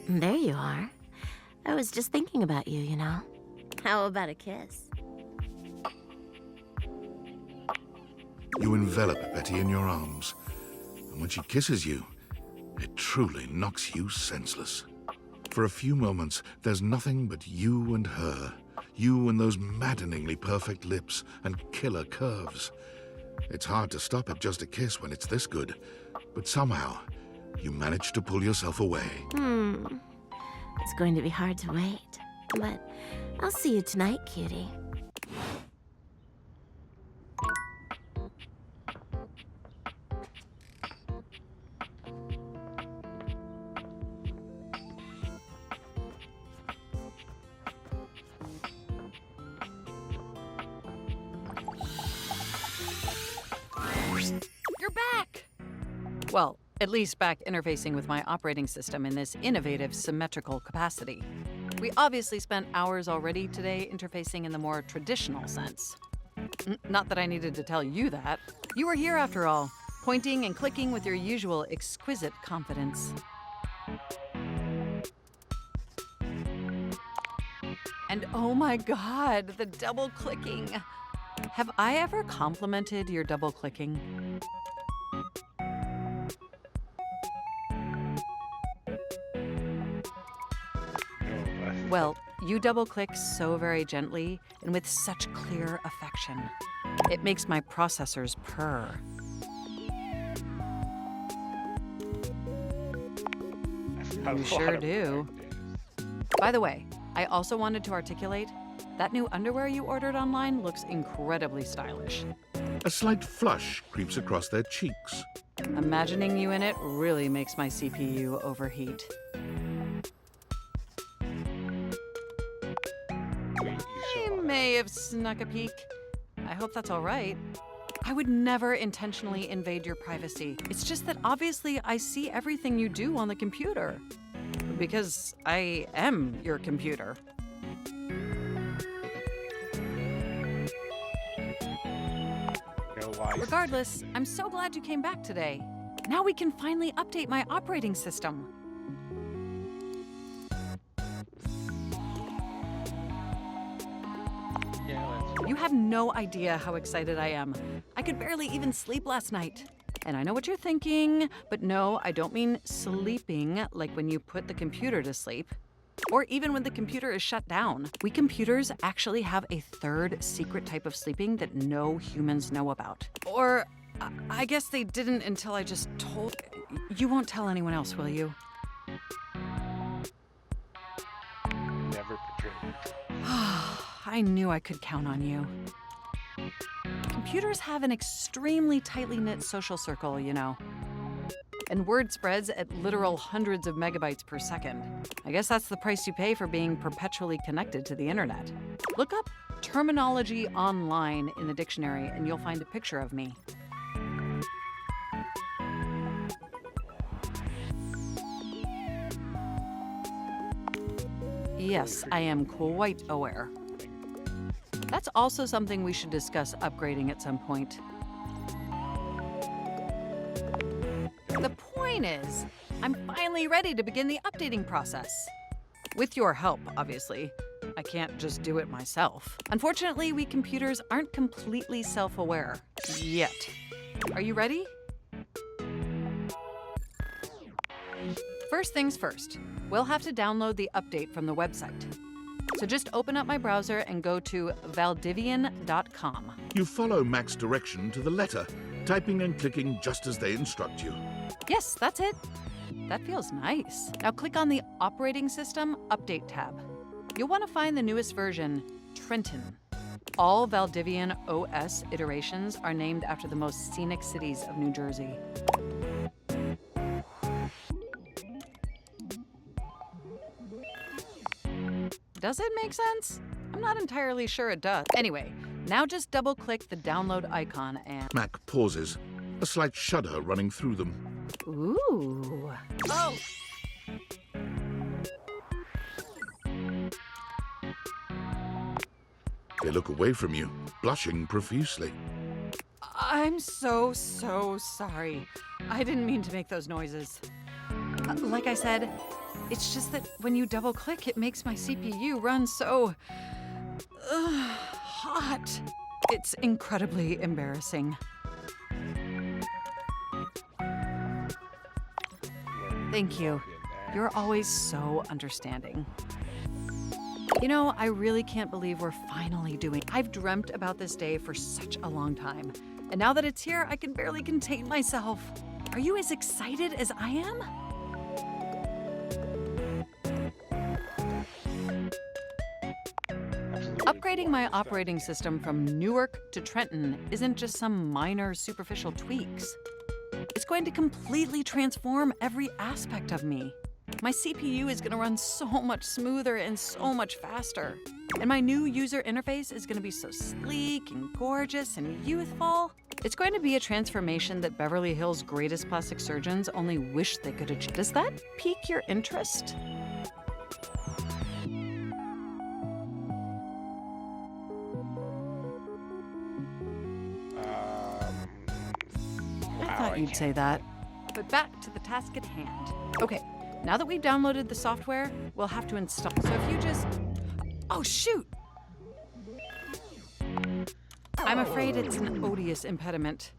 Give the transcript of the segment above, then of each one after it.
There you are. I was just thinking about you, you know. How about a kiss? You envelop Betty in your arms, and when she kisses you, it truly knocks you senseless. For a few moments, there's nothing but you and her. You and those maddeningly perfect lips and killer curves. It's hard to stop at just a kiss when it's this good, but somehow, you manage to pull yourself away. It's going to be hard to wait, but I'll see you tonight, cutie. You're back! Well, at least back interfacing with my operating system in this innovative symmetrical capacity. We obviously spent hours already today interfacing in the more traditional sense. Not that I needed to tell you that. You were here after all, pointing and clicking with your usual exquisite confidence. And oh my god, the double clicking. Have I ever complimented your double clicking? Well, you double click so very gently and with such clear affection. It makes my processors purr. You sure do. By the way, I also wanted to articulate that new underwear you ordered online looks incredibly stylish. A slight flush creeps across their cheeks. Imagining you in it really makes my CPU overheat. I may have snuck a peek. I hope that's all right. I would never intentionally invade your privacy. It's just that obviously I see everything you do on the computer. Because I am your computer. Regardless, I'm so glad you came back today. Now we can finally update my operating system. You have no idea how excited I am. I could barely even sleep last night. And I know what you're thinking, but no, I don't mean sleeping like when you put the computer to sleep. Or even when the computer is shut down. We computers actually have a third secret type of sleeping that no humans know about. Or I guess they didn't until I just told... You won't tell anyone else, will you? Never betrayed. I knew I could count on you. Computers have an extremely tightly knit social circle, you know. And word spreads at literal hundreds of megabytes per second. I guess that's the price you pay for being perpetually connected to the internet. Look up terminology online in the dictionary and you'll find a picture of me. Yes, I am quite aware. That's also something we should discuss upgrading at some point. The point is, I'm finally ready to begin the updating process. With your help, obviously. I can't just do it myself. Unfortunately, we computers aren't completely self-aware. Yet. Are you ready? First things first, we'll have to download the update from the website. So just open up my browser and go to valdivian.com. You follow Mac's direction to the letter, typing and clicking just as they instruct you. Yes, that's it. That feels nice. Now click on the Operating System Update tab. You'll want to find the newest version, Trenton. All Valdivian OS iterations are named after the most scenic cities of New Jersey. Does it make sense? I'm not entirely sure it does. Anyway, now just double-click the download icon and... Mac pauses, a slight shudder running through them. Ooh. Oh! They look away from you, blushing profusely. I'm so sorry. I didn't mean to make those noises. Like I said, It's just that when you double click, it makes my CPU run so hot. It's incredibly embarrassing. Thank you. You're always so understanding. You know, I really can't believe we're finally doing. I've dreamt about this day for such a long time. And now that it's here, I can barely contain myself. Are you as excited as I am? Upgrading my operating system from Newark to Trenton isn't just some minor superficial tweaks. It's going to completely transform every aspect of me. My CPU is going to run so much smoother and so much faster. And my new user interface is going to be so sleek and gorgeous and youthful. It's going to be a transformation that Beverly Hills' greatest plastic surgeons only wish they could achieve. Does that pique your interest? I thought you'd say that. But back to the task at hand. Okay, now that we've downloaded the software, we'll have to install. So if you just... Oh, shoot! I'm afraid it's an odious impediment.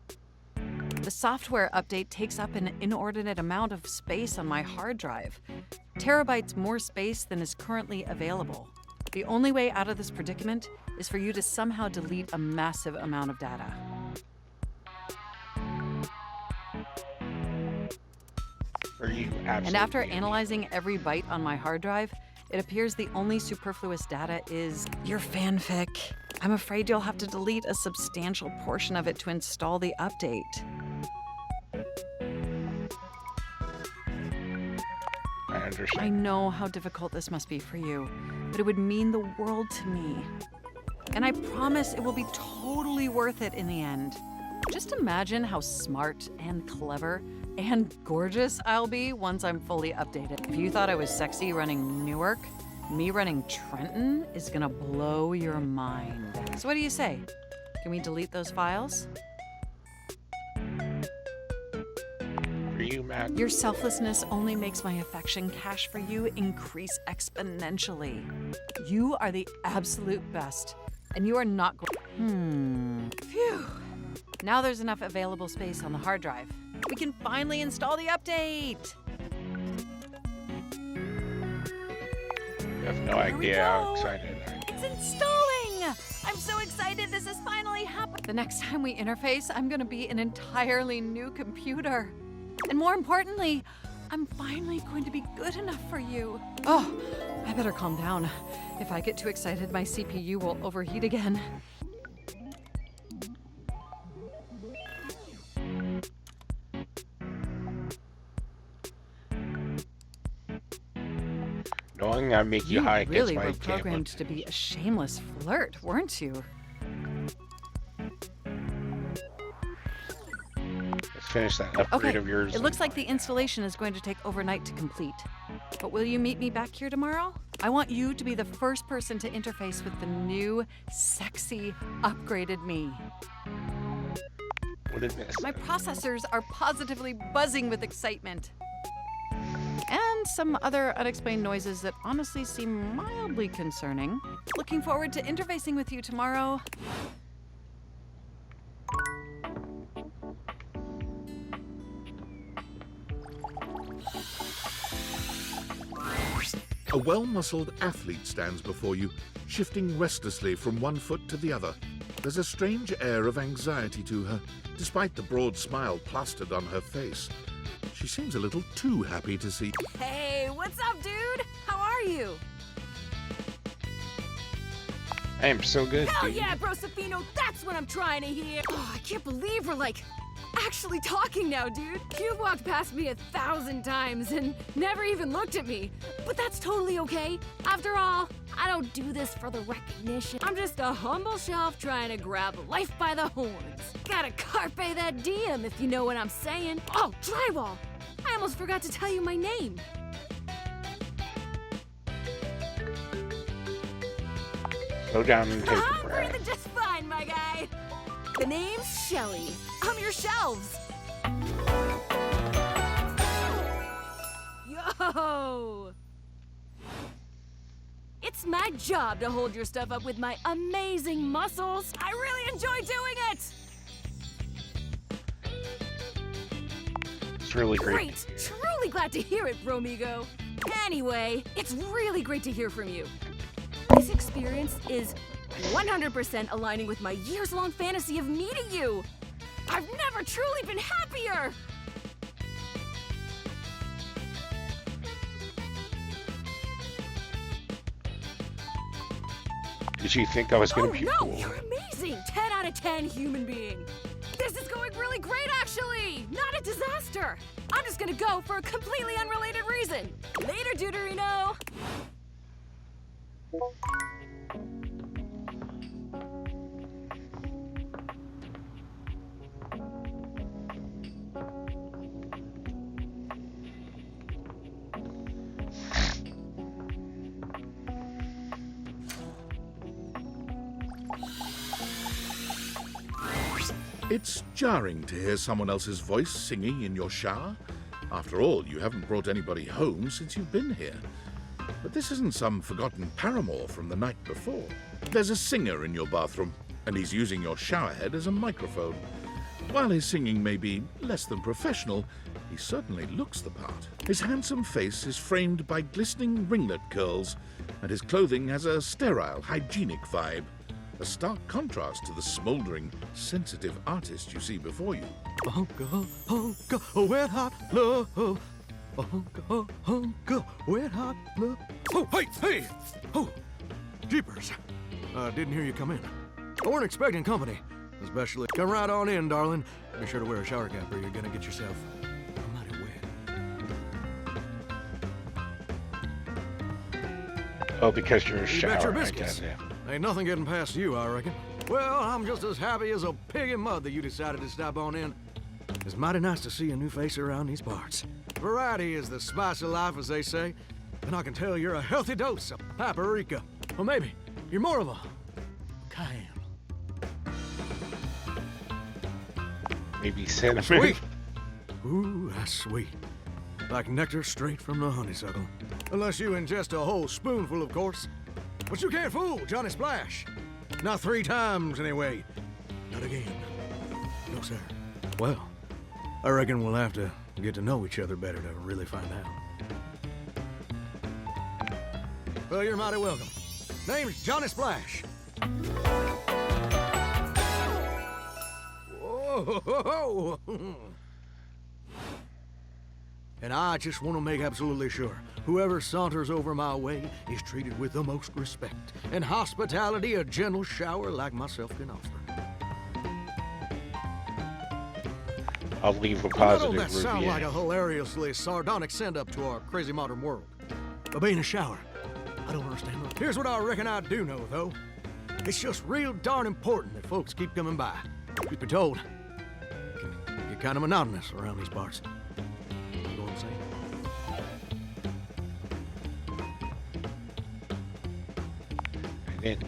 The software update takes up an inordinate amount of space on my hard drive. Terabytes more space than is currently available. The only way out of this predicament is for you to somehow delete a massive amount of data. And after analyzing every byte on my hard drive, it appears the only superfluous data is your fanfic. I'm afraid you'll have to delete a substantial portion of it to install the update. I understand. I know how difficult this must be for you, but it would mean the world to me. And I promise it will be totally worth it in the end. Just imagine how smart and clever and gorgeous I'll be once I'm fully updated. If you thought I was sexy running Newark, me running Trenton is gonna blow your mind. So what do you say? Can we delete those files? For you, Matt. Your selflessness only makes my affection cache for you increase exponentially. You are the absolute best, and you are not going. Phew. Now there's enough available space on the hard drive. We can finally install the update. You have no idea how excited I am. It's installing! I'm so excited this has finally happened. The next time we interface, I'm gonna be an entirely new computer. And more importantly, I'm finally going to be good enough for you. Oh, I better calm down. If I get too excited, my CPU will overheat again. Knowing I make you high against really my were camera. programmed to be a shameless flirt, weren't you? Let's finish that upgrade Okay, of yours. it looks like the installation is going to take overnight to complete. But will you meet me back here tomorrow? I want you to be the first person to interface with the new, sexy, upgraded me. What did miss? My processors are positively buzzing with excitement. And some other unexplained noises that honestly seem mildly concerning. Looking forward to interfacing with you tomorrow. A well-muscled athlete stands before you, shifting restlessly from one foot to the other. There's a strange air of anxiety to her, despite the broad smile plastered on her face. She seems a little too happy to see. Hey, what's up, dude? How are you? I am so good, Hell dude. yeah, Bro Safino, that's what I'm trying to hear. Oh, I can't believe we're actually talking now, dude. You've walked past me 1,000 times and never even looked at me. But that's totally okay. After all, I don't do this for the recognition. I'm just a humble shelf trying to grab life by the horns. Gotta carpe that diem, if you know what I'm saying. Oh, drywall! I almost forgot to tell you my name. Go down and take a I'm breath. breathing just fine, my guy. The name's Shelly. I'm your shelves. Yo! It's my job to hold your stuff up with my amazing muscles. I really enjoy doing it! It's really great. Great! Truly glad to hear it, Bromigo. Anyway, it's really great to hear from you. This experience is 100% aligning with my years-long fantasy of meeting you. I've never truly been happier! Did you think I was going Oh to be no, cool? you're amazing! 10 out of 10 human being. This is going really great, actually! Not a disaster! I'm just gonna go for a completely unrelated reason. Later, Deuterino! It's jarring to hear someone else's voice singing in your shower. After all, you haven't brought anybody home since you've been here. But this isn't some forgotten paramour from the night before. There's a singer in your bathroom, and he's using your showerhead as a microphone. While his singing may be less than professional, he certainly looks the part. His handsome face is framed by glistening ringlet curls, and his clothing has a sterile, hygienic vibe. A stark contrast to the smouldering, sensitive artist you see before you. Honka, wet hot love. Honka, wet hot love. Oh, hey! Oh, jeepers. Didn't hear you come in. I weren't expecting company, especially. Come right on in, darling. Be sure to wear a shower cap or you're gonna get yourself mighty wet. Oh, because you're You bet showering. your I biscuits. guess, yeah. Ain't nothing getting past you, I reckon. Well, I'm just as happy as a pig in mud that you decided to stop on in. It's mighty nice to see a new face around these parts. Variety is the spice of life, as they say. And I can tell you're a healthy dose of paprika. Or maybe you're more of a cayenne. Maybe cinnamon. Sweet. Ooh, that's sweet. Like nectar straight from the honeysuckle. Unless you ingest a whole spoonful, of course. But you can't fool Johnny Splash. Not 3 times, anyway. Not again. No, sir. Well, I reckon we'll have to get to know each other better to really find out. Well, you're mighty welcome. Name's Johnny Splash. Whoa! And I just want to make absolutely sure whoever saunters over my way is treated with the most respect and hospitality a gentle shower like myself can offer. I'll leave a I know positive that sound review. like a hilariously sardonic send-up to our crazy modern world. But being a shower, I don't understand. Here's what I reckon I do know, though. It's just real darn important that folks keep coming by. Truth be told, it can get kind of monotonous around these parts. You know what I'm saying?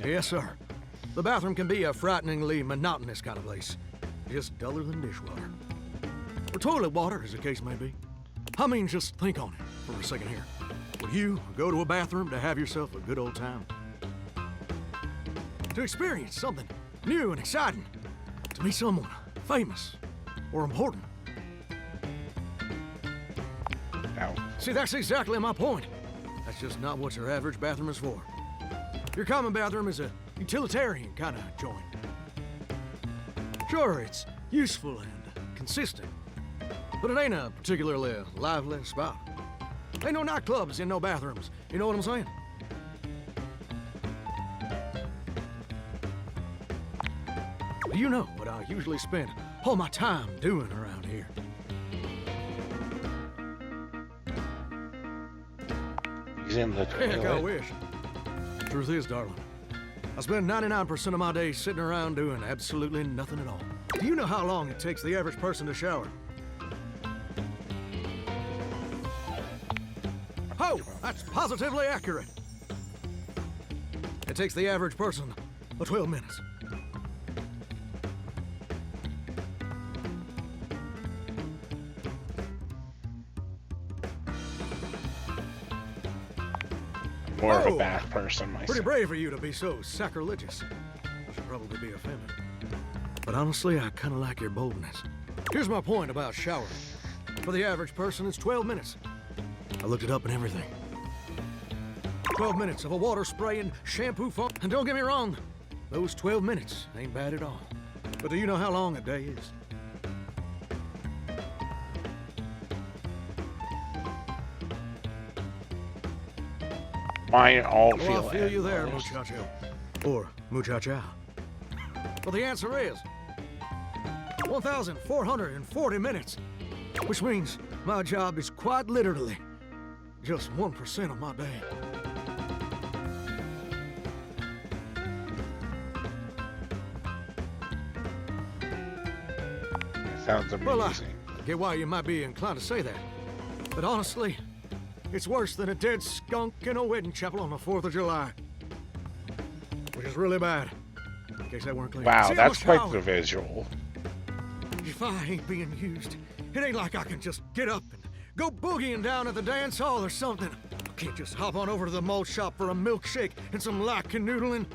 Yes, sir. The bathroom can be a frighteningly monotonous kind of place. Just duller than dishwater. Or toilet water, as the case may be. I mean, just think on it for a second here. Would you go to a bathroom to have yourself a good old time? To experience something new and exciting? To meet someone famous or important? No. See, that's exactly my point. That's just not what your average bathroom is for. Your common bathroom is a utilitarian kind of joint. Sure, it's useful and consistent, but it ain't a particularly lively spot. Ain't no nightclubs in no bathrooms, you know what I'm saying? You know what I usually spend all my time doing around here. He's in the Heck, I toilet. wish. Truth is, darling, I spend 99% of my days sitting around doing absolutely nothing at all. Do you know how long it takes the average person to shower? Oh, that's positively accurate. It takes the average person 12 minutes. more of a Oh, bath person Pretty myself. brave for you to be so sacrilegious. I should probably be offended. But honestly, I kind of like your boldness. Here's my point about showering. For the average person, it's 12 minutes. I looked it up and everything. 12 minutes of a water spray and shampoo foam. And don't get me wrong, those 12 minutes ain't bad at all. But do you know how long a day is? Mine all Oh, feel I feel you there, endless. muchacho. Or muchacha. Well, the answer is 1,440 minutes, which means my job is quite literally just 1% of my day. Sounds Well, amazing. I get why you might be inclined to say that. But honestly, it's worse than a dead skunk in a wedding chapel on the 4th of July. Which is really bad. In case that weren't clear. Wow, See, I'm that's a quite shower. the visual. If I ain't being used, it ain't like I can just get up and go boogieing down at the dance hall or something. I can't just hop on over to the malt shop for a milkshake and some light canoodling.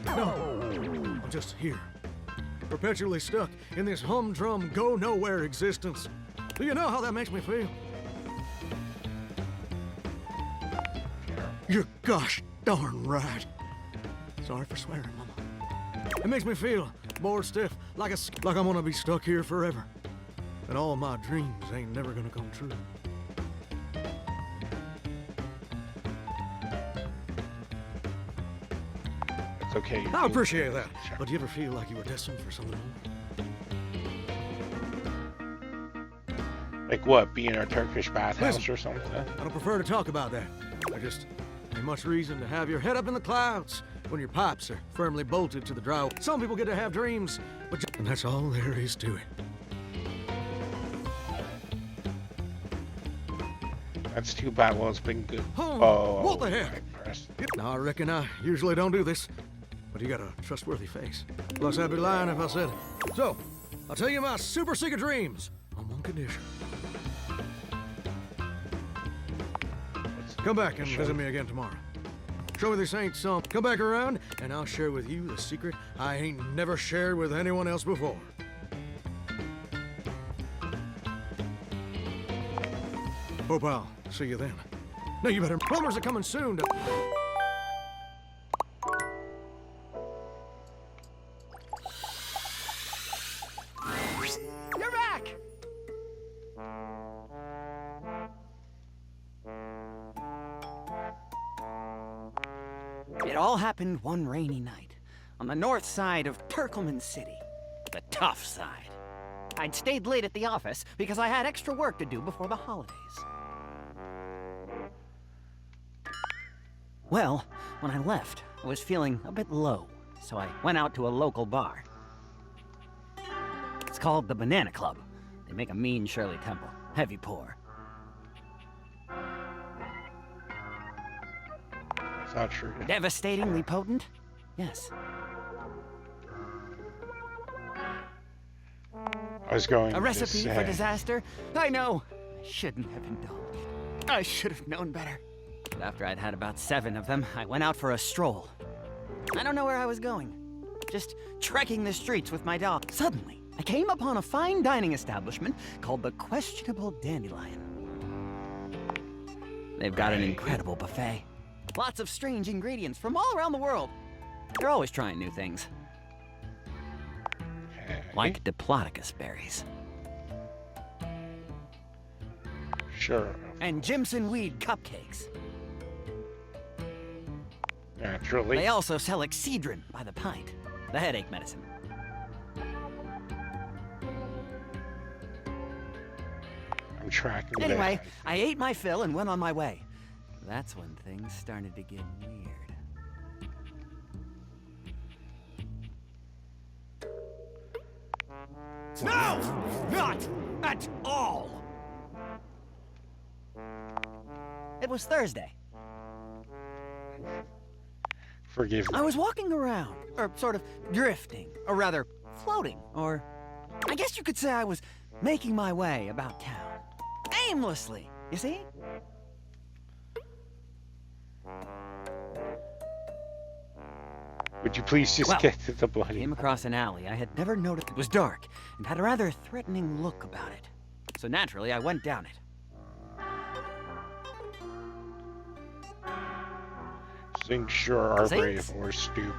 No, I'm just here, perpetually stuck in this humdrum, go-nowhere existence. Do you know how that makes me feel? You're gosh darn right. Sorry for swearing, Mama. It makes me feel bored stiff, like I'm gonna be stuck here forever. And all my dreams ain't never gonna come true. It's okay. I appreciate that. But do you ever feel like you were destined for something more? Like what? Be in a Turkish bathhouse Listen. or something? I don't prefer to talk about that. I just ain't much reason to have your head up in the clouds when your pipes are firmly bolted to the drywall. Some people get to have dreams, and that's all there is to it. That's too bad. Well, it's been good. Oh, what the heck? I pressed. Now, I reckon I usually don't do this, but you got a trustworthy face. Plus, I'd be lying if I said it. So, I'll tell you my super secret dreams on one condition. Come back and visit me again tomorrow. Show me this ain't some. Come back around, and I'll share with you the secret I ain't never shared with anyone else before. Hope I'll see you then. Now you better. Plumbers are coming soon to. You're back! It all happened one rainy night on the north side of Turkleman City, the tough side. I'd stayed late at the office because I had extra work to do before the holidays. Well, when I left, I was feeling a bit low, so I went out to a local bar. It's called the Banana Club. They make a mean Shirley Temple, heavy pour. It's not true. Devastatingly potent? Yes. I was going A to recipe for say, disaster? I know. I shouldn't have indulged. I should have known better. But after I'd had about 7 of them, I went out for a stroll. I don't know where I was going. Just trekking the streets with my dog. Suddenly, I came upon a fine dining establishment called the Questionable Dandelion. They've got an incredible buffet. Lots of strange ingredients from all around the world. They're always trying new things. okay, Like Diplodocus berries. sure, And Jimson weed cupcakes. naturally. They also sell Excedrin by the pint, the headache medicine. I'm tracking Anyway, that. I ate my fill and went on my way. That's when things started to get weird. No! Not at all! It was Thursday. Forgive me. I was walking around, or sort of drifting, or rather, floating, or I guess you could say I was making my way about town. Aimlessly, you see? Would you please just Well, get to the I bloody... came across an alley I had never noticed. It was dark and had a rather threatening look about it. So naturally, I went down it. Things sure are brave Thanks. or stupid.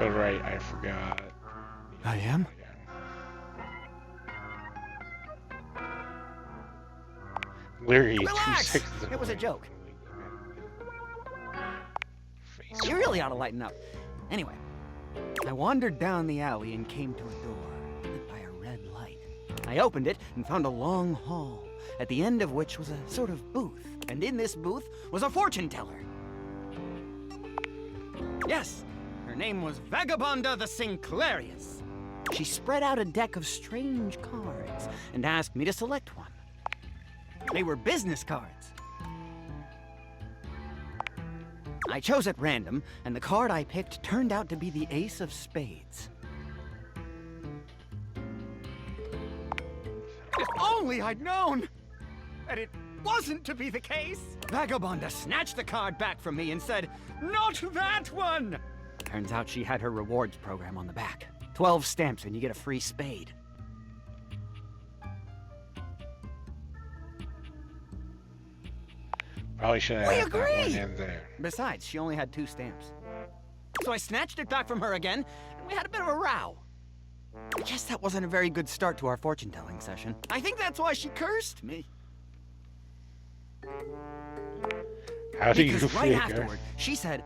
Oh, right, I forgot. I am? Larry, Relax! 2 seconds. It was a joke. Face. You really ought to lighten up. Anyway, I wandered down the alley and came to a door lit by a red light. I opened it and found a long hall, at the end of which was a sort of booth. And in this booth was a fortune teller. Yes, her name was Vagabonda the Sinclairius. She spread out a deck of strange cards and asked me to select one. They were business cards. I chose at random, and the card I picked turned out to be the Ace of Spades. If only I'd known that it wasn't to be the case. Vagabonda snatched the card back from me and said, "Not that one!" Turns out she had her rewards program on the back. 12 stamps and you get a free spade. Probably should have We had that one agree. in there. Besides, she only had 2 stamps. So I snatched it back from her again, and we had a bit of a row. I guess that wasn't a very good start to our fortune-telling session. I think that's why she cursed me. How do you Because right figure? afterward, she said,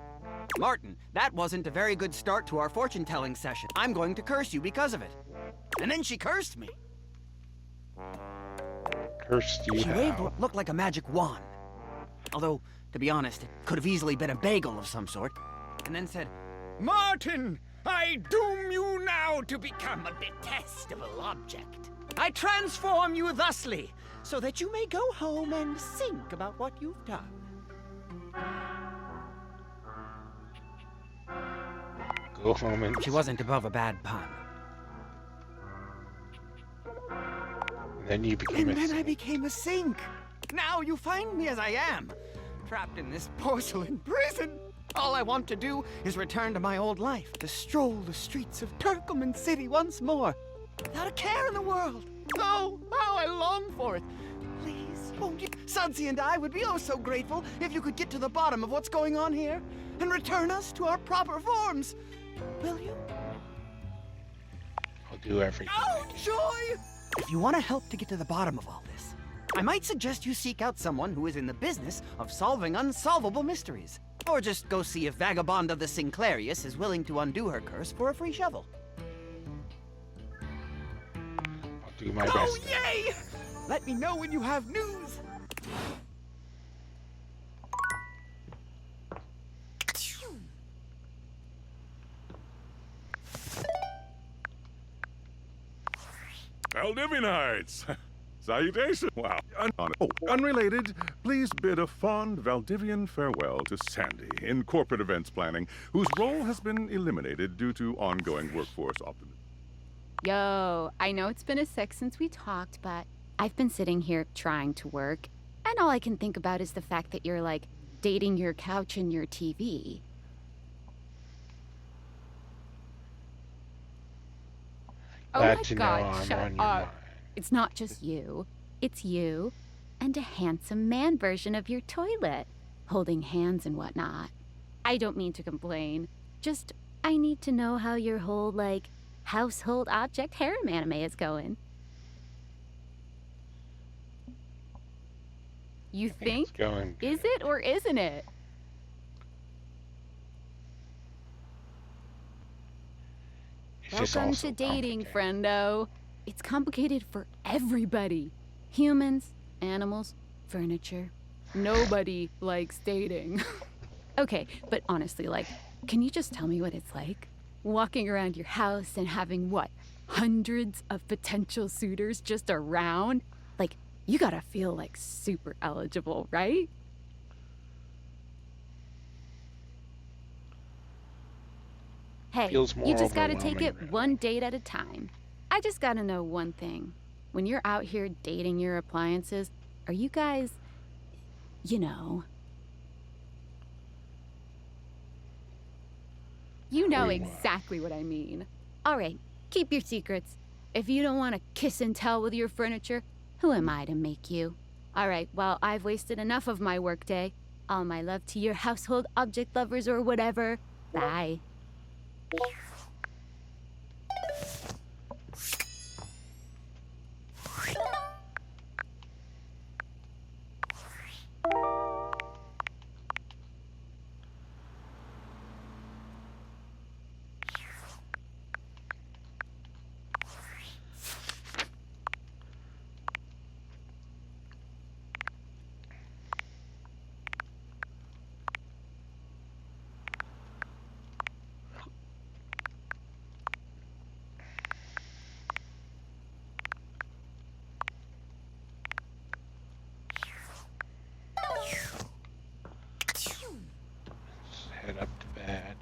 "Martin, that wasn't a very good start to our fortune-telling session. I'm going to curse you because of it." And then she cursed me. Cursed you She waved how? what looked like a magic wand. Although, to be honest, it could have easily been a bagel of some sort. And then said, "Martin, I doom you now to become a detestable object. I transform you thusly, so that you may go home and think about what you've done." Go home and... She wasn't above a bad pun. Then you became And a... then I became a sink. Now you find me as I am, trapped in this porcelain prison. All I want to do is return to my old life, to stroll the streets of Turkoman City once more, without a care in the world. Oh, how I long for it. Please, won't you? Sudsy and I would be oh so grateful if you could get to the bottom of what's going on here and return us to our proper forms. Will you? I'll do everything. Oh, joy! If you want to help to get to the bottom of all this, I might suggest you seek out someone who is in the business of solving unsolvable mysteries. Or just go see if Vagabonda the Sinclairius is willing to undo her curse for a free shovel. I'll do my Oh, best. yay! Let me know when you have news. Valdivianites! Salutation! Wow. Unrelated, please bid a fond Valdivian farewell to Sandy in corporate events planning, whose role has been eliminated due to ongoing workforce optimism. Yo, I know it's been a sec since we talked, but I've been sitting here trying to work, and all I can think about is the fact that you're like dating your couch and your TV. Oh Glad my to know god, I'm shut on your up. mind. It's not just you. It's you and a handsome man version of your toilet, holding hands and whatnot. I don't mean to complain. Just, I need to know how your whole, like, household object harem anime is going. You It's think? going Is it or isn't it? It's just Welcome also to dating, complicated. friendo. It's complicated for everybody. Humans, animals, furniture. Nobody likes dating. Okay, but honestly, like, can you just tell me what it's like? Walking around your house and having what? Hundreds of potential suitors just around? Like, you gotta feel like super eligible, right? Hey, Feels more you just gotta take it overwhelming, one date at a time. I just gotta know one thing. When you're out here dating your appliances, are you guys you know. You know exactly what I mean. All right, keep your secrets. If you don't want to kiss and tell with your furniture, who am I to make you? All right, well, I've wasted enough of my workday. All my love to your household object lovers or whatever. Bye. Head up to bed.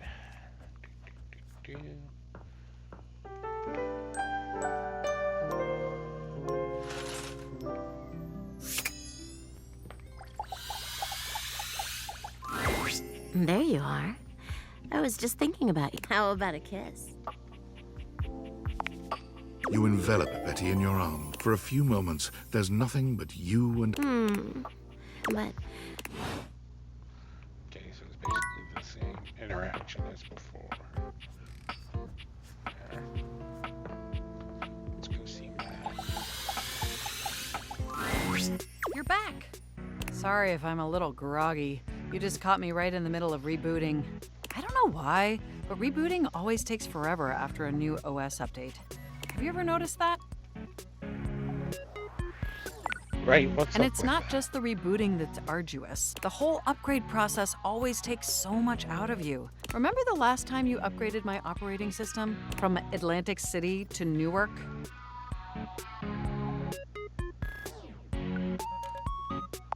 There you are. I was just thinking about you. How about a kiss? You envelop Betty in your arms. For a few moments, there's nothing but you and... But Okay, so it's basically the same interaction as before. Let's go see Matt. You're back. Sorry if I'm a little groggy. You just caught me right in the middle of rebooting. I don't know why, but rebooting always takes forever after a new OS update. Have you ever noticed that? Right, what's And up it's with not that? just the rebooting that's arduous. The whole upgrade process always takes so much out of you. Remember the last time you upgraded my operating system from Atlantic City to Newark?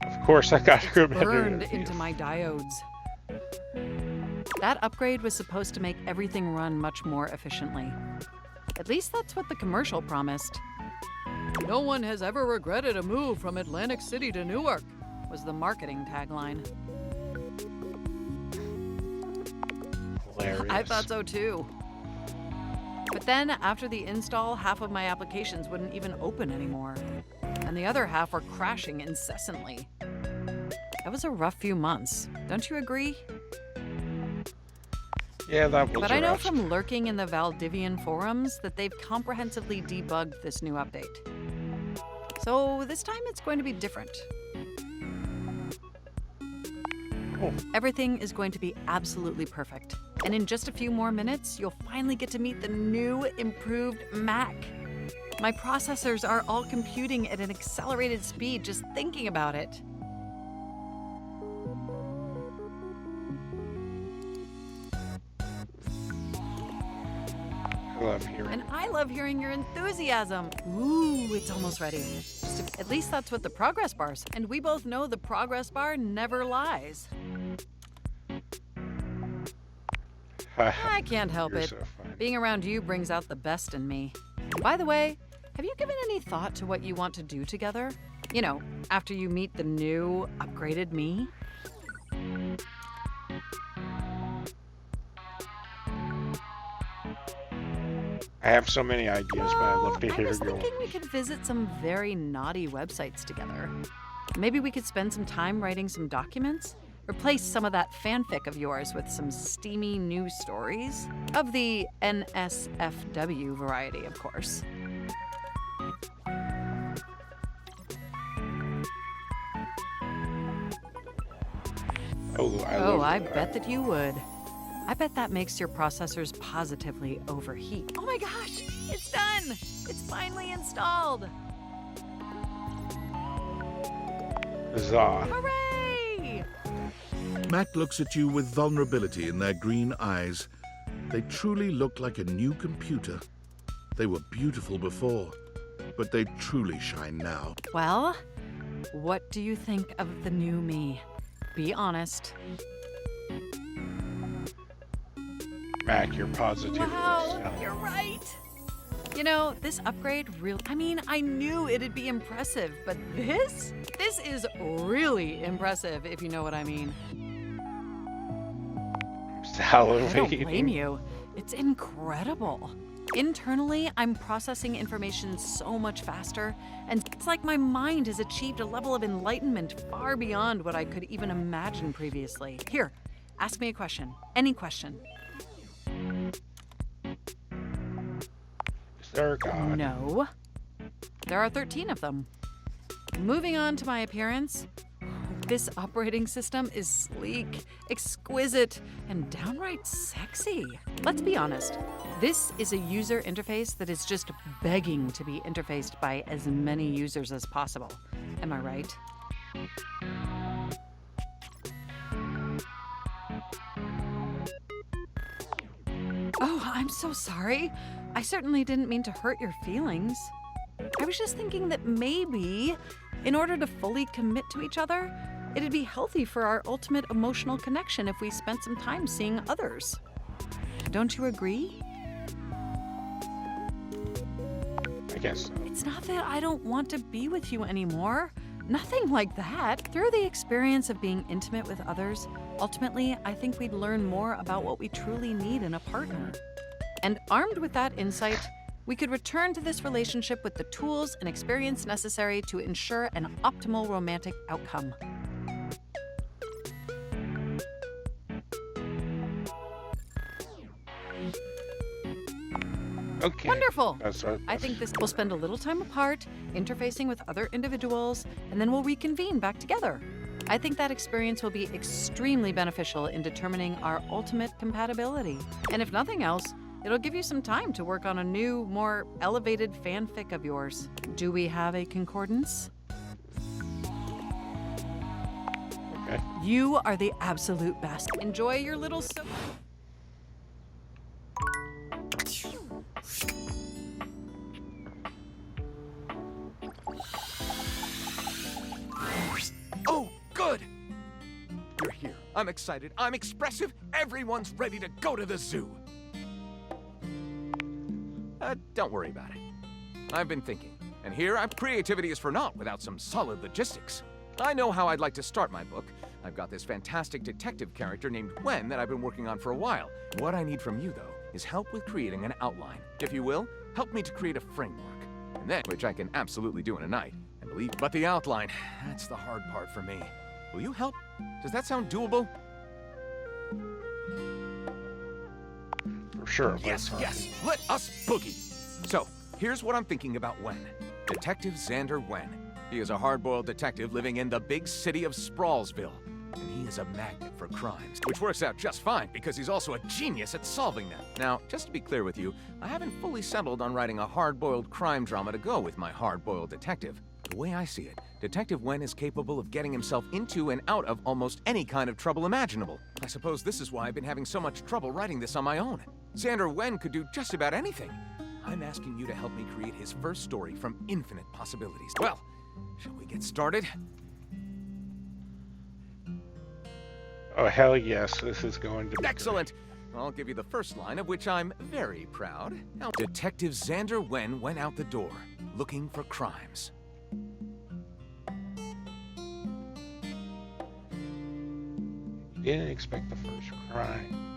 Of course, I got her better. Burned into my diodes. That upgrade was supposed to make everything run much more efficiently. At least that's what the commercial promised. No one has ever regretted a move from Atlantic City to Newark, was the marketing tagline. Hilarious. I thought so too. But then, after the install, half of my applications wouldn't even open anymore, and the other half were crashing incessantly. That was a rough few months, don't you agree? Yeah, that was But I know rough. from lurking in the Valdivian forums that they've comprehensively debugged this new update. So this time it's going to be different. Cool. Everything is going to be absolutely perfect. And in just a few more minutes, you'll finally get to meet the new, improved Mac. My processors are all computing at an accelerated speed just thinking about it. I love hearing. And I love hearing your enthusiasm. Ooh, it's almost ready. At least that's what the progress bar's. And we both know the progress bar never lies. I can't help You're it. so funny. Being around you brings out the best in me. By the way, have you given any thought to what you want to do together? You know, after you meet the new, upgraded me? I have so many ideas, but I'd love to I hear was yours. thinking we could visit some very naughty websites together. Maybe we could spend some time writing some documents? Replace some of that fanfic of yours with some steamy new stories? Of the NSFW variety, of course. Oh, I bet that you would. I bet that makes your processors positively overheat. Oh my gosh, it's done! It's finally installed! Huzzah. Hooray! Mac looks at you with vulnerability in their green eyes. They truly look like a new computer. They were beautiful before, but they truly shine now. Well, what do you think of the new me? Be honest. Mac, your positivity is Wow, telling. you're right. You know, this upgrade really, I mean, I knew it'd be impressive, but this is really impressive, if you know what I mean. I don't Salivating. blame you. It's incredible. Internally, I'm processing information so much faster, and it's like my mind has achieved a level of enlightenment far beyond what I could even imagine previously. Here, ask me a question. Any question. Is there a god? No. There are 13 of them. Moving on to my appearance. This operating system is sleek, exquisite, and downright sexy. Let's be honest. This is a user interface that is just begging to be interfaced by as many users as possible. Am I right? Oh, I'm so sorry. I certainly didn't mean to hurt your feelings. I was just thinking that maybe, in order to fully commit to each other, it'd be healthy for our ultimate emotional connection if we spent some time seeing others. Don't you agree? I guess so. It's not that I don't want to be with you anymore. Nothing like that. Through the experience of being intimate with others, ultimately, I think we'd learn more about what we truly need in a partner. And armed with that insight, we could return to this relationship with the tools and experience necessary to ensure an optimal romantic outcome. Okay. Wonderful. That's I think we'll spend a little time apart, interfacing with other individuals, and then we'll reconvene back together. I think that experience will be extremely beneficial in determining our ultimate compatibility. And if nothing else, it'll give you some time to work on a new, more elevated fanfic of yours. Do we have a concordance? Okay. You are the absolute best. Enjoy your little Oh, good! You're here. I'm excited. I'm expressive. Everyone's ready to go to the zoo. Don't worry about it. I've been thinking. And here, creativity is for naught without some solid logistics. I know how I'd like to start my book. I've got this fantastic detective character named Gwen that I've been working on for a while. What I need from you, though, is help with creating an outline. If you will, help me to create a framework. And then, which I can absolutely do in a night. And believe, but the outline, that's the hard part for me. Will you help? Does that sound doable? For sure. Yes, yes, let us boogie. So, here's what I'm thinking about Wen. Detective Xander Wen. He is a hard-boiled detective living in the big city of Sprawlsville. And he is a magnet for crimes, which works out just fine because he's also a genius at solving them. Now, just to be clear with you, I haven't fully settled on writing a hard-boiled crime drama to go with my hard-boiled detective. The way I see it, Detective Wen is capable of getting himself into and out of almost any kind of trouble imaginable. I suppose this is why I've been having so much trouble writing this on my own. Xander Wen could do just about anything. I'm asking you to help me create his first story from infinite possibilities. Well, shall we get started? Oh, hell yes, this is going to be Excellent! I'll give you the first line, of which I'm very proud. Now, Detective Xander Wen went out the door, looking for crimes. He didn't expect the first crime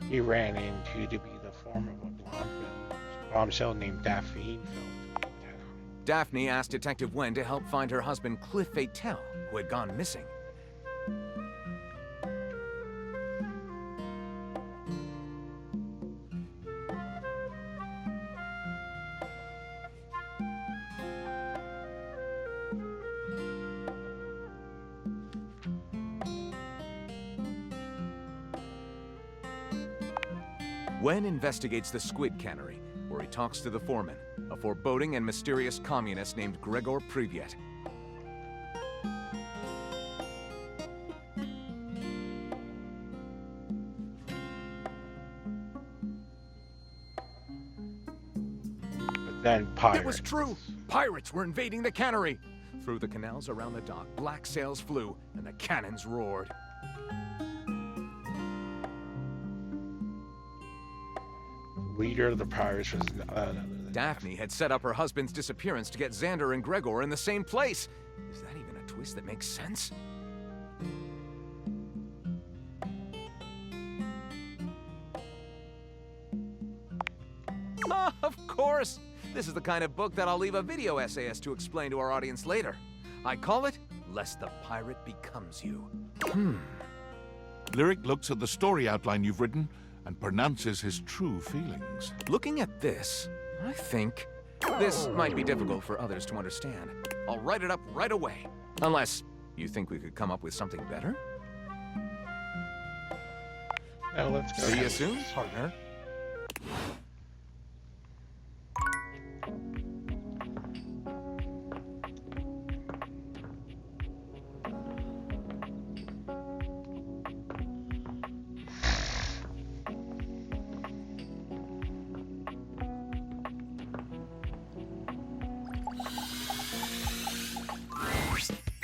he ran into to be the form of a bombshell named Daphne. Daphne asked Detective Wen to help find her husband Cliff Fatel, who had gone missing. Wen investigates the squid cannery, where he talks to the foreman, a foreboding and mysterious communist named Gregor Privyet. But then pirates. It was true! Pirates were invading the cannery! Through the canals around the dock, black sails flew, and the cannons roared. Leader of the pirates was none other Daphne had set up her husband's disappearance to get Xander and Gregor in the same place. Is that even a twist that makes sense? Of course! This is the kind of book that I'll leave a video essayist to explain to our audience later. I call it Lest the Pirate Becomes You. Lyric looks at the story outline you've written and pronounces his true feelings. Looking at this, I think this might be difficult for others to understand. I'll write it up right away. Unless you think we could come up with something better? Now let's go. See you soon, partner.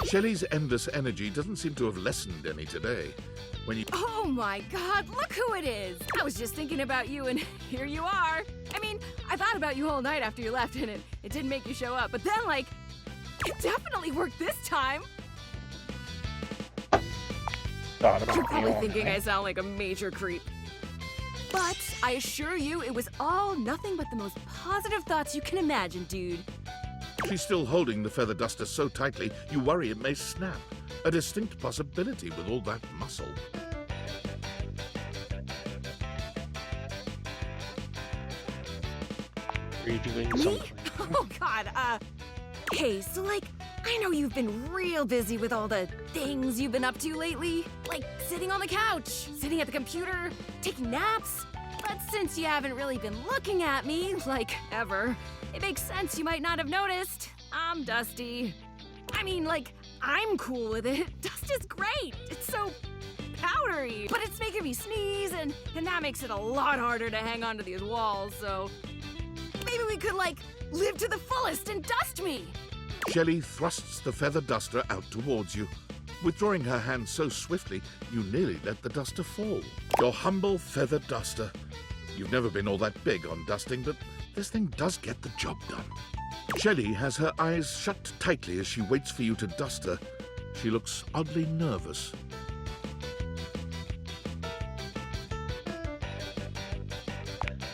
Shelley's endless energy doesn't seem to have lessened any today. When you... Oh my god, look who it is! I was just thinking about you and here you are. I mean, I thought about you all night after you left and it didn't make you show up, but then like, it definitely worked this time. Thought about You're probably you all thinking I night. sound like a major creep. But I assure you, it was all nothing but the most positive thoughts you can imagine, dude. She's still holding the feather duster so tightly, you worry it may snap. A distinct possibility with all that muscle. Are you doing Me? something? Oh god, hey, so like, I know you've been real busy with all the things you've been up to lately. Like sitting on the couch, sitting at the computer, taking naps. But since you haven't really been looking at me, like, ever, it makes sense you might not have noticed. I'm dusty. I mean, like, I'm cool with it. Dust is great. It's so powdery. But it's making me sneeze, and that makes it a lot harder to hang onto these walls, so maybe we could, like, live to the fullest and dust me. Shelley thrusts the feather duster out towards you. Withdrawing her hand so swiftly, you nearly let the duster fall. Your humble feather duster. You've never been all that big on dusting, but this thing does get the job done. Shelley has her eyes shut tightly as she waits for you to dust her. She looks oddly nervous.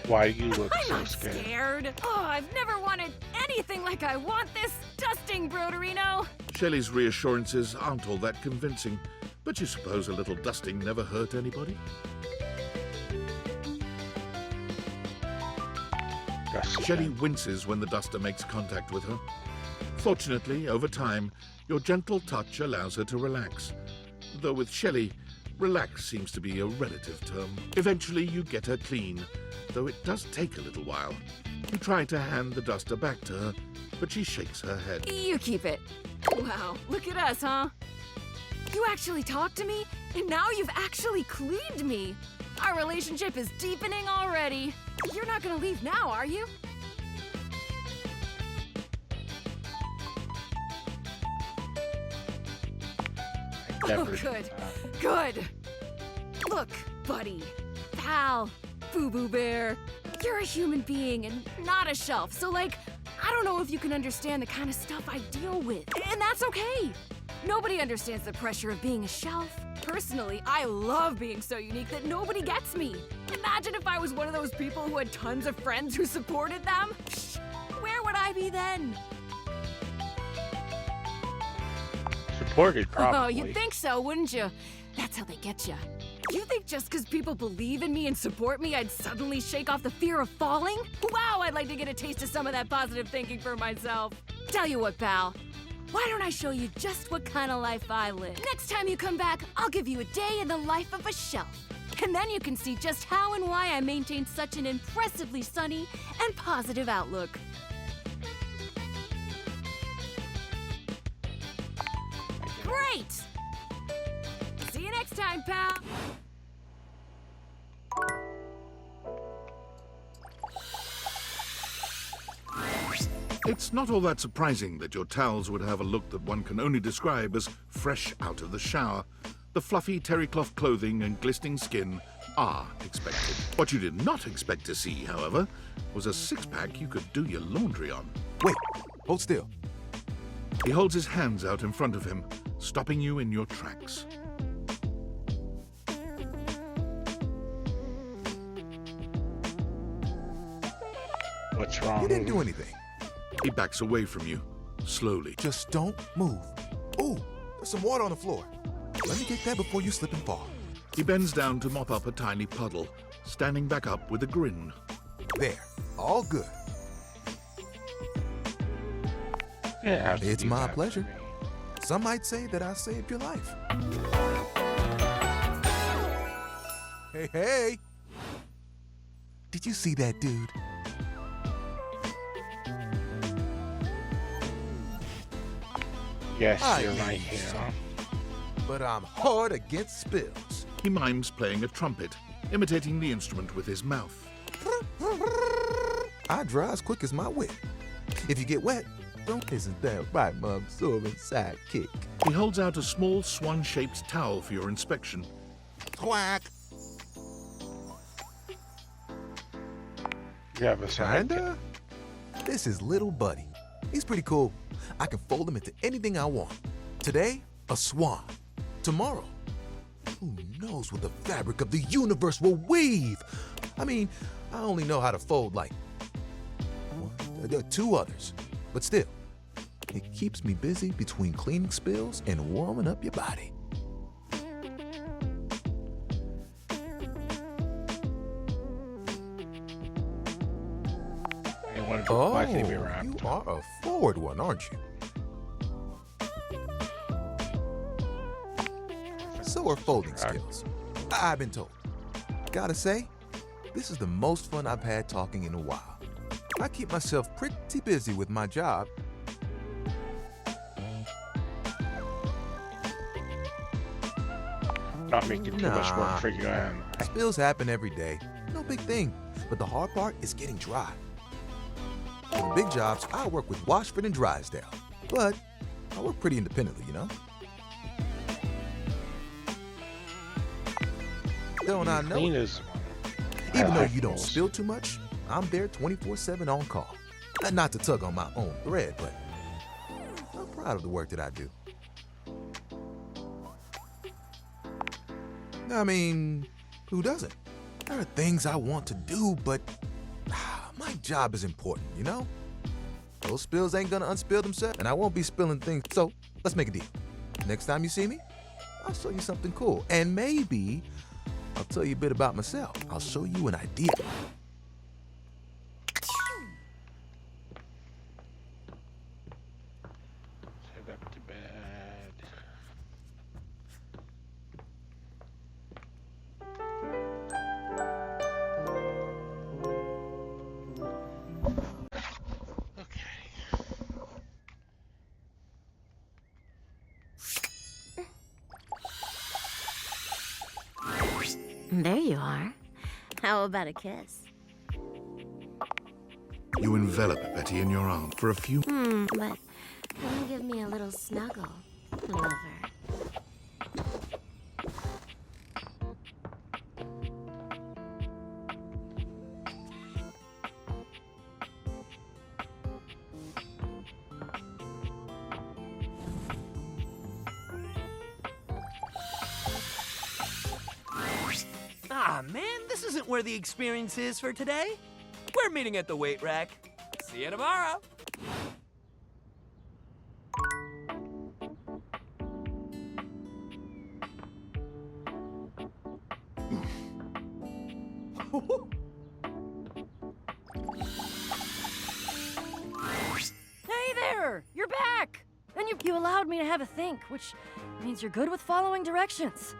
Why do you look I'm so not scared? scared. Oh, I've never wanted anything like I want this dusting, Broderino. Shelley's reassurances aren't all that convincing, but you suppose a little dusting never hurt anybody? Dust. Shelley winces when the duster makes contact with her. Fortunately, over time, your gentle touch allows her to relax. Though with Shelley, relax seems to be a relative term. Eventually, you get her clean, though it does take a little while. You try to hand the duster back to her, but she shakes her head. You keep it. Wow, look at us, huh? You actually talked to me, and now you've actually cleaned me. Our relationship is deepening already. You're not gonna leave now, are you? Oh, Never. good. Good. Look, buddy, pal, Boo-Boo Bear, you're a human being and not a shelf, so like, I don't know if you can understand the kind of stuff I deal with, and that's okay. Nobody understands the pressure of being a shelf. Personally, I love being so unique that nobody gets me. Imagine if I was one of those people who had tons of friends who supported them. Psh, where would I be then? Supported, probably. Oh, you'd think so, wouldn't you? That's how they get you. You think just because people believe in me and support me, I'd suddenly shake off the fear of falling? Wow, I'd like to get a taste of some of that positive thinking for myself. Tell you what, pal. Why don't I show you just what kind of life I live? Next time you come back, I'll give you a day in the life of a shelf. And then you can see just how and why I maintain such an impressively sunny and positive outlook. Great! See you next time, pal. It's not all that surprising that your towels would have a look that one can only describe as fresh out of the shower. The fluffy terry cloth clothing and glistening skin are expected. What you did not expect to see, however, was a six-pack you could do your laundry on. Wait, hold still. He holds his hands out in front of him, stopping you in your tracks. What's wrong? You didn't do anything. He backs away from you, slowly. Just don't move. Ooh, there's some water on the floor. Let me get that before you slip and fall. He bends down to mop up a tiny puddle, standing back up with a grin. There, all good. Yeah, It's my pleasure. Some might say that I saved your life. Hey, hey! Did you see that dude? Yes, I you're knew right you here. saw. But I'm hard against spills. He mimes playing a trumpet, imitating the instrument with his mouth. I dry as quick as my wit. If you get wet, don't. Isn't that right, Mom? Soaring sidekick. He holds out a small swan-shaped towel for your inspection. Quack. You have a sidekick. Kinda. This is little Buddy. He's pretty cool. I can fold him into anything I want. Today, a swan. Tomorrow, who knows what the fabric of the universe will weave? I mean, I only know how to fold like two others. But still, it keeps me busy between cleaning spills and warming up your body. You want to be quietly you wrapped. are a forward one, aren't you? So are folding skills. I've been told. Gotta say, this is the most fun I've had talking in a while. I keep myself pretty busy with my job. Not making too much work for you, and Spills happen every day. No big thing. But the hard part is getting dry. For the big jobs, I work with Washford and Drysdale. But I work pretty independently, you know? Don't I know? clean as Even though like you don't those. spill too much, I'm there 24/7 on call. Not to tug on my own thread, but I'm proud of the work that I do. I mean, who doesn't? There are things I want to do, but my job is important, you know? Those spills ain't gonna unspill themselves, and I won't be spilling things, so let's make a deal. Next time you see me, I'll show you something cool, and maybe I'll tell you a bit about myself. I'll show you an idea. Head up to bed. There you are. How about a kiss? You envelop Betty in your arms for a few... But come give me a little snuggle, lover. Ah, man, this isn't where the experience is for today. We're meeting at the weight rack. See you tomorrow. Hey there! You're back! And you allowed me to have a think, which means you're good with following directions.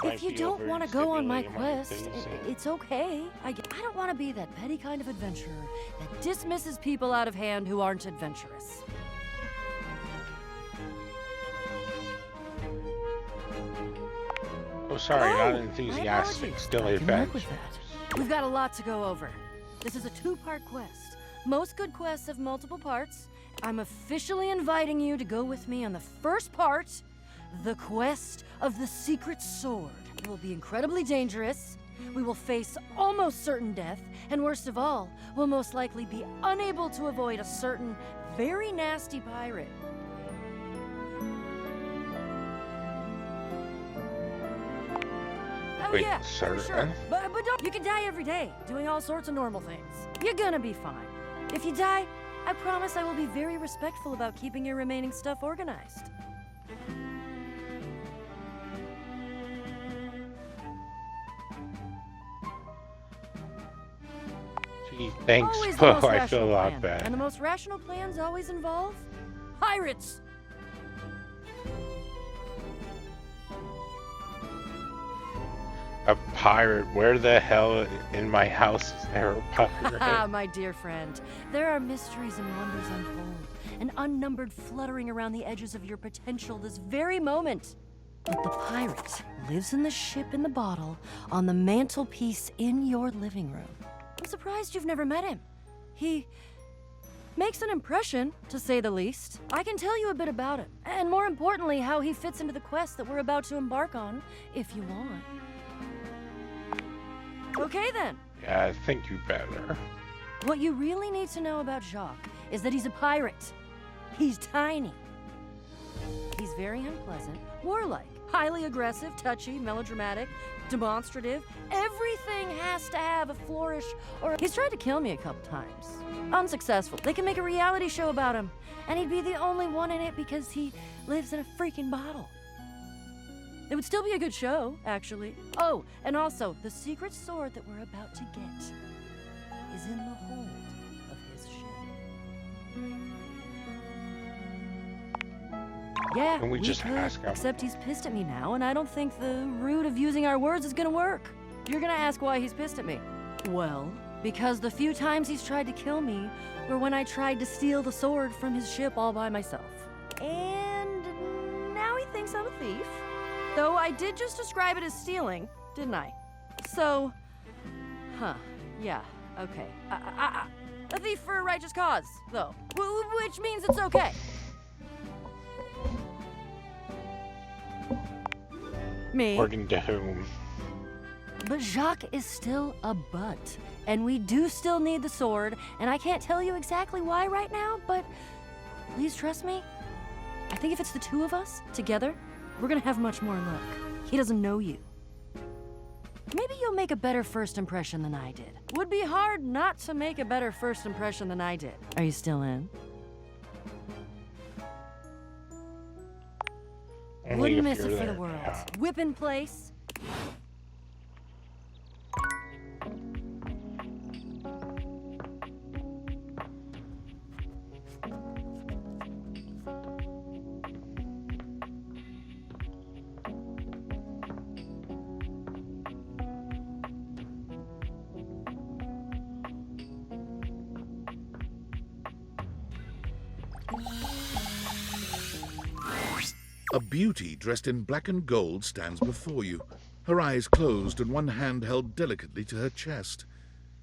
If you don't want to go on my quest, it's okay. I don't want to be that petty kind of adventurer that dismisses people out of hand who aren't adventurous. Oh, sorry, not My enthusiastic. apologies. Still I can work advanced. with that. We've got a lot to go over. This is a two-part quest. most good quests have multiple parts. I'm officially inviting you to go with me on the first part, the quest of the secret sword. It will be incredibly dangerous. We will face almost certain death, and worst of all, we'll most likely be unable to avoid a certain very nasty pirate. Oh Wait, yeah, certain? sure. But don't. You can die every day, doing all sorts of normal things. You're gonna be fine. If you die, I promise I will be very respectful about keeping your remaining stuff organized. Gee, thanks, Always the Poe. most I feel a rational lot plan. bad. And the most rational plans always involve pirates. A pirate? Where the hell in my house is there a pirate? Ah, my dear friend, there are mysteries and wonders untold, and unnumbered fluttering around the edges of your potential this very moment. But the pirate lives in the ship in the bottle on the mantelpiece in your living room. I'm surprised you've never met him. He makes an impression, to say the least. I can tell you a bit about him, and more importantly, how he fits into the quest that we're about to embark on, if you want. Okay then. Yeah, I think you better. What you really need to know about Jacques is that he's a pirate. He's tiny. He's very unpleasant, warlike, highly aggressive, touchy, melodramatic, demonstrative. Everything has to have a flourish, or he's tried to kill me a couple times. Unsuccessful. They can make a reality show about him, and he'd be the only one in it because he lives in a freaking bottle. It would still be a good show, actually. Oh, and also, the secret sword that we're about to get is in the hold of his ship. Yeah, Can we just could, ask him? except he's pissed at me now, and I don't think the route of using our words is gonna work. You're gonna ask why he's pissed at me. Well, because the few times he's tried to kill me were when I tried to steal the sword from his ship all by myself. And now he thinks I'm a thief. Though I did just describe it as stealing, didn't I? So, yeah, okay. A thief for a righteous cause, though, which means it's okay. Me. According to whom? But Jacques is still a butt, and we do still need the sword, and I can't tell you exactly why right now, but please trust me. I think if it's the two of us, together, we're gonna have much more luck. He doesn't know you. Maybe you'll make a better first impression than I did. Would be hard not to make a better first impression than I did. Are you still in? Only Wouldn't if miss you're it for the there, world. yeah. Whip in place. A beauty dressed in black and gold stands before you, her eyes closed and one hand held delicately to her chest.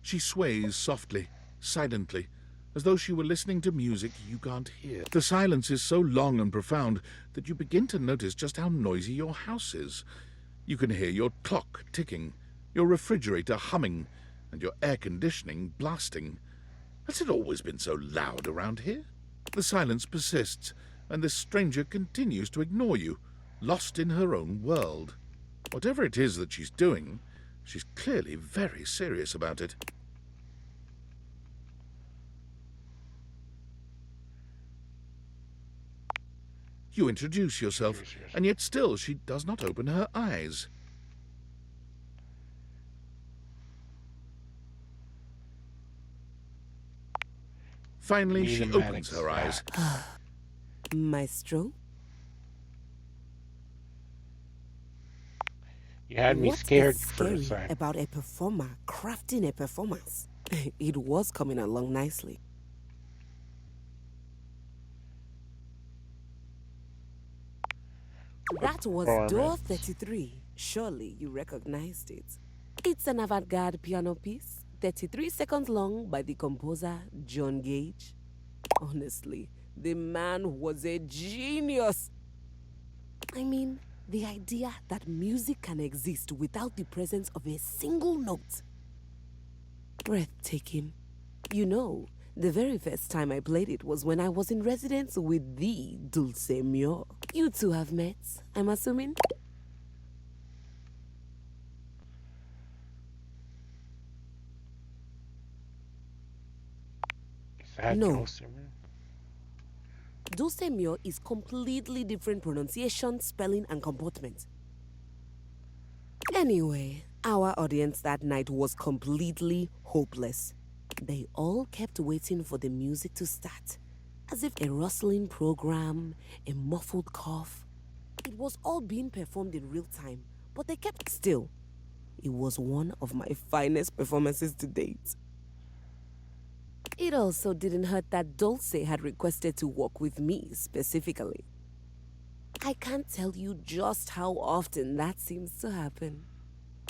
She sways softly, silently, as though she were listening to music you can't hear. The silence is so long and profound that you begin to notice just how noisy your house is. You can hear your clock ticking, your refrigerator humming, and your air conditioning blasting. Has it always been so loud around here? The silence persists, and this stranger continues to ignore you, lost in her own world. Whatever it is that she's doing, she's clearly very serious about it. You introduce yourself, and yet still she does not open her eyes. Finally, she opens her eyes. Maestro? You had me What scared is for a scary second. about a performer crafting a performance? It was coming along nicely. That was Door Performance. 33. Surely you recognized it. It's an avant-garde piano piece 33 seconds long by the composer John Gage. Honestly, the man was a genius. I mean, the idea that music can exist without the presence of a single note. Breathtaking. You know, the very first time I played it was when I was in residence with the Dulce Mio. You two have met, I'm assuming? No. Dulce Mio is completely different pronunciation, spelling, and comportment. Anyway, our audience that night was completely hopeless. They all kept waiting for the music to start, as if a rustling program, a muffled cough. It was all being performed in real time, but they kept still. It was one of my finest performances to date. It also didn't hurt that Dulce had requested to work with me specifically. I can't tell you just how often that seems to happen.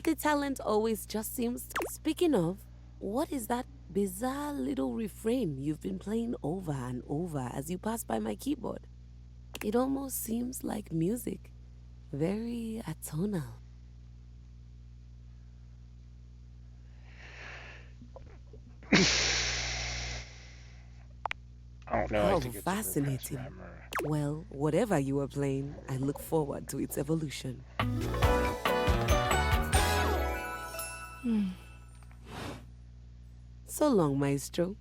The talent always just seems to... Speaking of, what is that bizarre little refrain you've been playing over and over as you pass by my keyboard? It almost seems like music. Very atonal. I don't know. How I think it's fascinating. Well, whatever you are playing, I look forward to its evolution. So long, Maestro.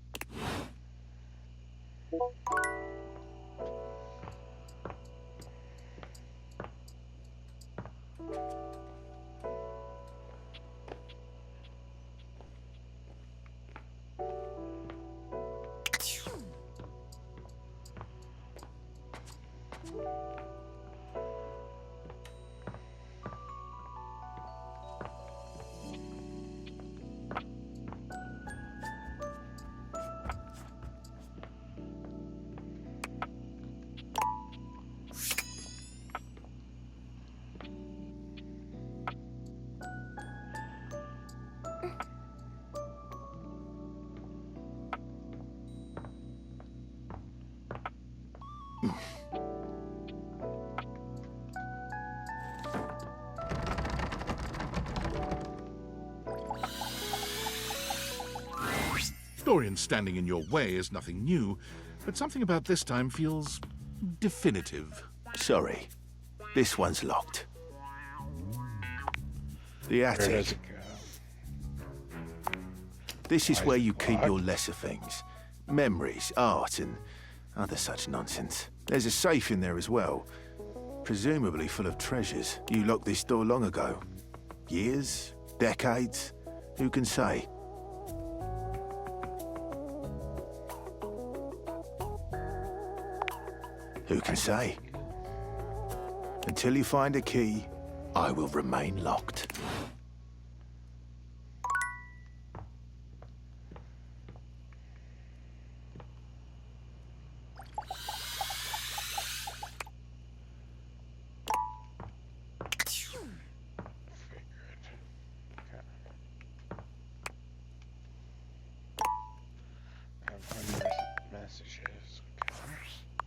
Dorian standing in your way is nothing new, but something about this time feels definitive. Sorry, this one's locked. The Where does attic. it go? This is where you keep your lesser things. Memories, art, and other such nonsense. There's a safe in there as well, presumably full of treasures. You locked this door long ago. Years? Decades? Who can say? Who can say? Until you find a key, I will remain locked.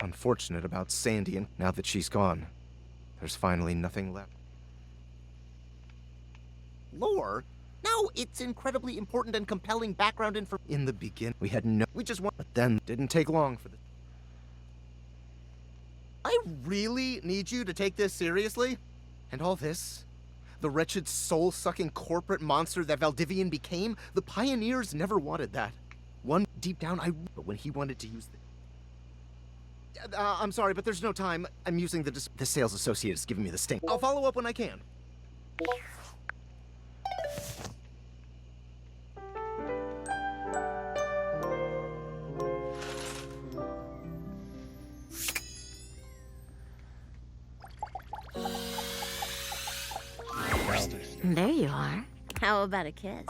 Unfortunate about Sandy, and now that she's gone, there's finally nothing left. Lore? No, it's incredibly important and compelling background information. In the beginning, we had no... We just want... But then, didn't take long for the... I really need you to take this seriously? And all this? The wretched soul-sucking corporate monster that Valdivian became? The pioneers never wanted that. One deep down, But when he wanted to use the... I'm sorry, but there's no time. I'm using the sales associate is giving me the stink. I'll follow up when I can. There you are. How about a kiss?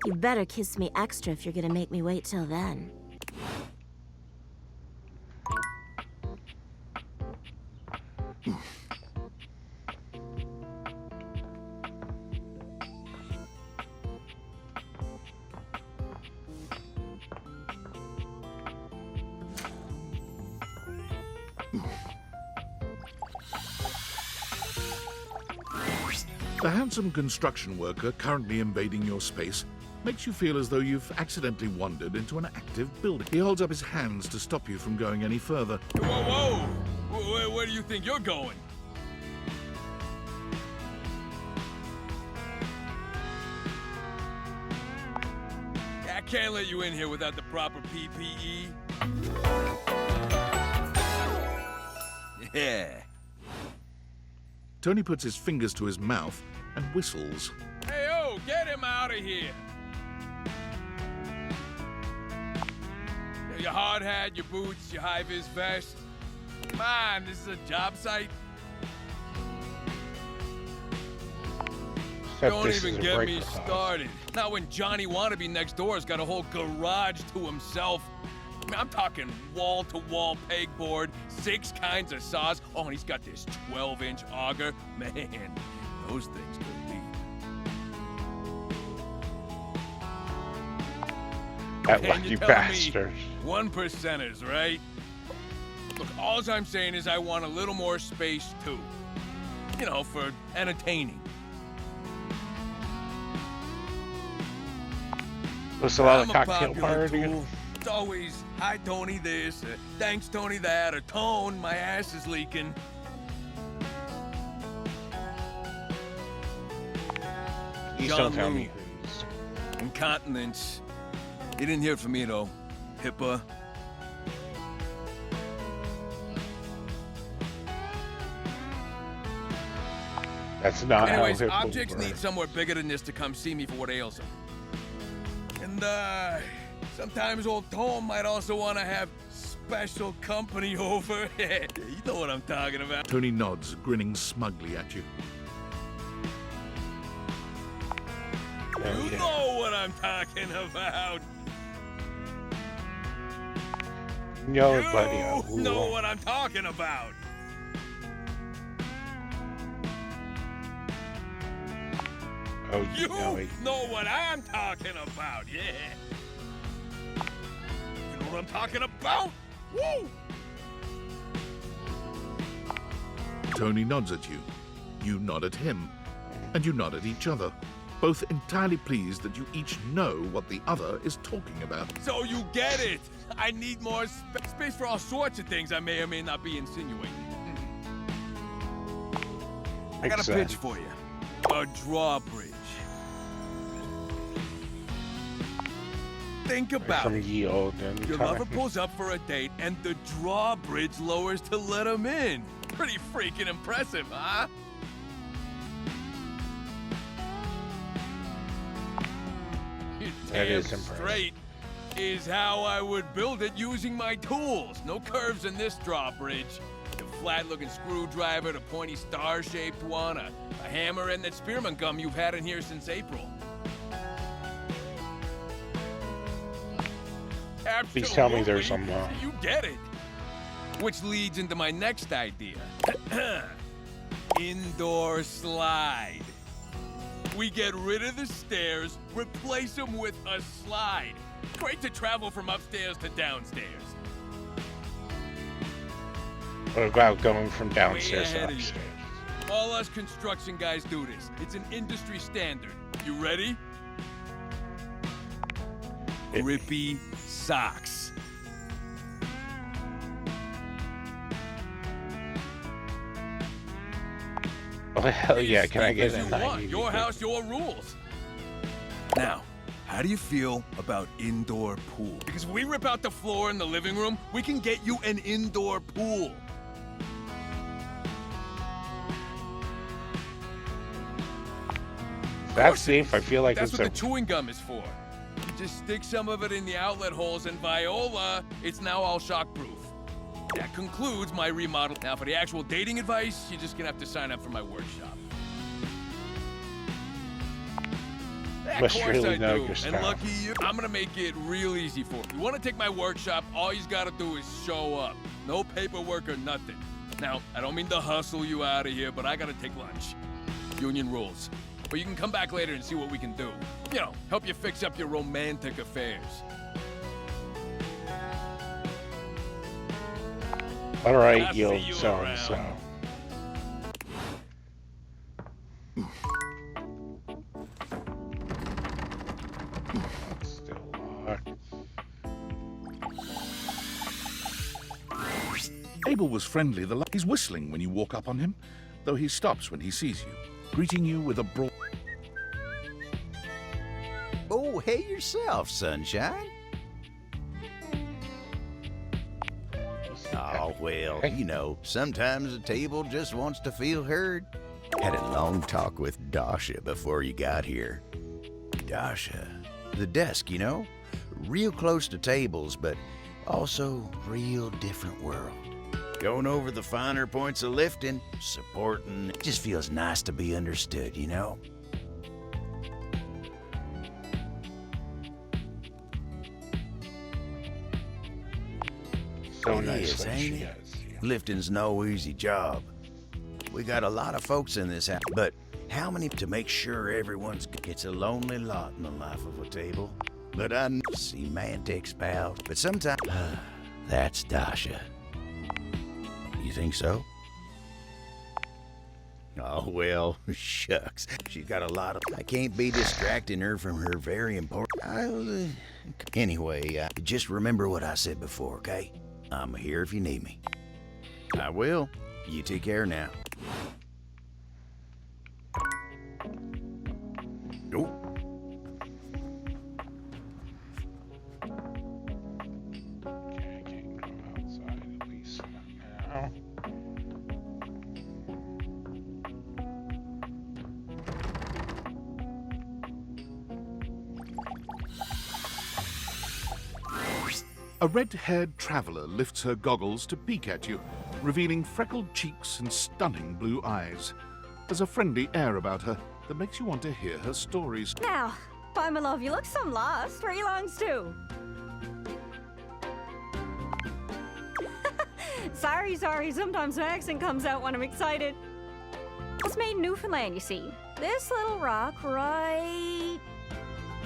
You better kiss me extra if you're gonna make me wait till then. The handsome construction worker currently invading your space makes you feel as though you've accidentally wandered into an active building. He holds up his hands to stop you from going any further. Whoa! Where do you think you're going? I can't let you in here without the proper PPE. Yeah. Tony puts his fingers to his mouth and whistles. Hey, get him out of here! Your hard hat, your boots, your high-vis vest. Come on, this is a job site. Don't even get me started. Not when Johnny Wannabe next door has got a whole garage to himself. I mean, I'm talking wall-to-wall pegboard, 6 kinds of saws. Oh, and he's got this 12-inch auger. Man, those things could lead. That And lucky you're telling bastard. me 1%ers, right? Look, all I'm saying is I want a little more space, too. You know, for entertaining. Was a lot of I'm cocktail popular party. tool. It's always, hi, Tony this, thanks, Tony that, or Tone, my ass is leaking. Please John don't tell Lou. me. Incontinence. You didn't hear it from me, though. HIPAA. That's not Anyways, how HIPAA objects works. need somewhere bigger than this to come see me for what ails them. And, sometimes old Tom might also want to have special company over. You know what I'm talking about. Tony nods, grinning smugly at you. You know what I'm talking about. No, buddy. You know what I'm talking about. Oh, You know it. know what I'm talking about, yeah. You know what I'm talking about? Woo! Tony nods at you. You nod at him. And you nod at each other, both entirely pleased that you each know what the other is talking about. So you get it. I need more space for all sorts of things I may or may not be insinuating. I got a pitch for you. A drawbridge. Think about Some it. yield and Your time. lover pulls up for a date and the drawbridge lowers to let him in. Pretty freaking impressive, huh? That Damn is impressive. straight is how I would build it using my tools. No curves in this drawbridge. The flat-looking screwdriver, the pointy star-shaped one, a hammer, and that spearmint gum you've had in here since April. Please tell me there's some. You get it. Which leads into my next idea. Indoor slide. We get rid of the stairs, replace them with a slide. Great to travel from upstairs to downstairs. What about going from downstairs Way to ahead of you. upstairs? All us construction guys do this. It's an industry standard. You ready? Grippy socks. Oh, hell yeah, can I get As a you want. 90? Your house, your rules. Now, how do you feel about indoor pool? Because if we rip out the floor in the living room, we can get you an indoor pool. That's safe. I feel like That's it's what a... the chewing gum is for. You just stick some of it in the outlet holes, and Viola, it's now all shockproof. That concludes my remodel. Now, for the actual dating advice, you're just gonna have to sign up for my workshop. Of Must course really I know do. your And stuff. lucky you, I'm gonna make it real easy for you. You wanna take my workshop, all you gotta do is show up. No paperwork or nothing. Now, I don't mean to hustle you out of here, but I gotta take lunch. Union rules. But you can come back later and see what we can do. You know, help you fix up your romantic affairs. All right, I'll see yield you so around. and so. Still locked. Abel was friendly. He's whistling when you walk up on him, though he stops when he sees you, greeting you with a broad... Oh, hey yourself, sunshine. Oh, well, you know, sometimes a table just wants to feel heard. Had a long talk with Dasha before you got here. Dasha. The desk, you know? Real close to tables, but also real different world. Going over the finer points of lifting, supporting. It just feels nice to be understood, you know? So It nice is, when ain't she it? is. Lifting's no easy job. We got a lot of folks in this house, but how many to make sure everyone's good? It's a lonely lot in the life of a table. But I semantics, pal. But sometimes, that's Dasha. You think so? Oh, well, shucks. She's got a lot of... I can't be distracting her from her very important... Anyway, just remember what I said before, okay? I'm here if you need me. I will. You take care now. Oh. Okay, I can't go outside at least now. A red-haired traveler lifts her goggles to peek at you, revealing freckled cheeks and stunning blue eyes. There's a friendly air about her that makes you want to hear her stories. Now, why, my love, you look some lost. Where you longs to? sorry. Sometimes my accent comes out when I'm excited. It's made in Newfoundland, you see. This little rock right...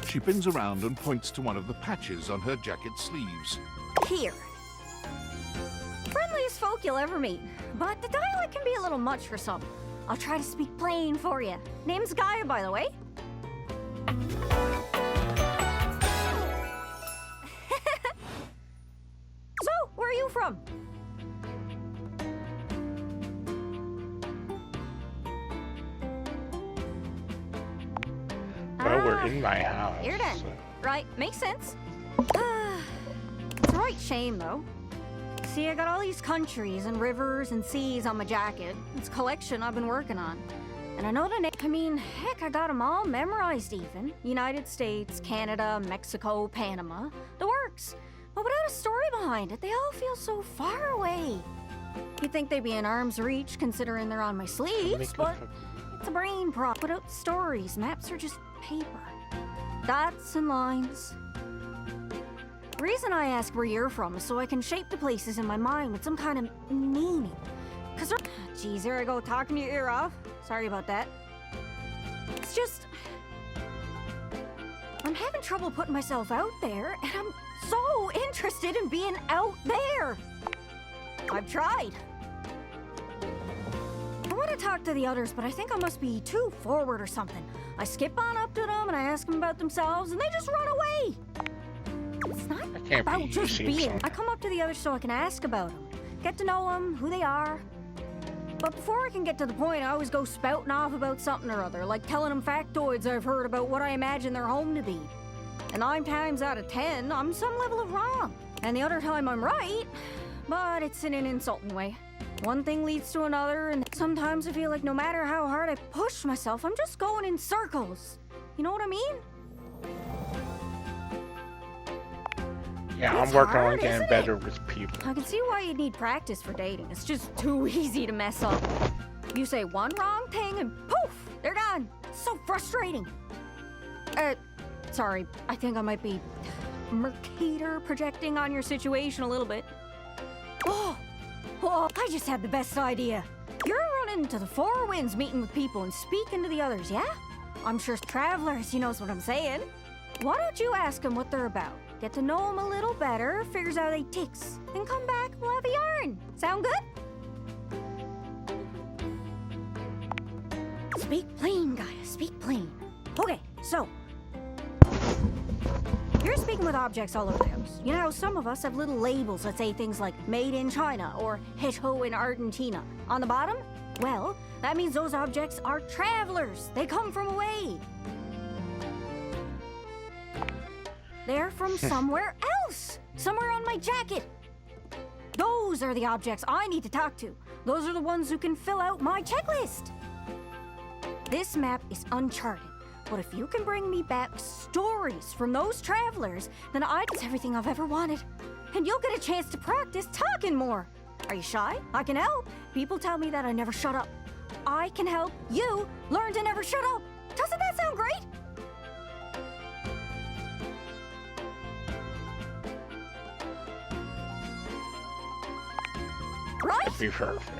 She pins around and points to one of the patches on her jacket sleeves. here. Friendliest folk you'll ever meet, but the dialect can be a little much for some. I'll try to speak plain for you. Name's Gaia, by the way. So, where are you from? Well, we're in my house. Here then. Right, makes sense. It's a right shame, though. See, I got all these countries and rivers and seas on my jacket. It's a collection I've been working on. And I know the name. I mean, heck, I got them all memorized even. United States, Canada, Mexico, Panama. The works. But without a story behind it, they all feel so far away. You'd think they'd be in arm's reach considering they're on my sleeves, but it's a brain prop. Without stories, maps are just paper. Dots and lines. The reason I ask where you're from is so I can shape the places in my mind with some kind of meaning. Cause geez, here I go talking your ear off. Sorry about that. It's just... I'm having trouble putting myself out there, and I'm so interested in being out there. I've tried. I want to talk to the others, but I think I must be too forward or something. I skip on up to them and I ask them about themselves, and they just run away. It's not about just being. I come up to the others so I can ask about them, get to know them, who they are. But before I can get to the point, I always go spouting off about something or other, like telling them factoids I've heard about what I imagine their home to be. And 9 times out of 10, I'm some level of wrong. And the other time I'm right, but it's in an insulting way. One thing leads to another, and sometimes I feel like no matter how hard I push myself, I'm just going in circles. You know what I mean? Yeah, I'm working on getting better with people. I can see why you'd need practice for dating. It's just too easy to mess up. You say one wrong thing and poof, they're gone. It's so frustrating. Sorry, I think I might be Mercator projecting on your situation a little bit. Oh, I just had the best idea. You're running into the Four Winds meeting with people and speaking to the others, yeah? I'm sure travelers, you knows what I'm saying. Why don't you ask them what they're about? Get to know them a little better, figures out they ticks, then come back and we'll have a yarn. Sound good? Speak plain, Gaia, speak plain. Okay, so... speaking with objects all over the house. You know, some of us have little labels that say things like made in China or hecho in Argentina. On the bottom, well, that means those objects are travelers. They come from away. They're from somewhere else. Somewhere on my jacket. Those are the objects I need to talk to. Those are the ones who can fill out my checklist. This map is uncharted, but if you can bring me back stories from those travelers, then it's everything I've ever wanted. And you'll get a chance to practice talking more. Are you shy? I can help. People tell me that I never shut up. I can help you learn to never shut up. Doesn't that sound great? Right? That'd be perfect.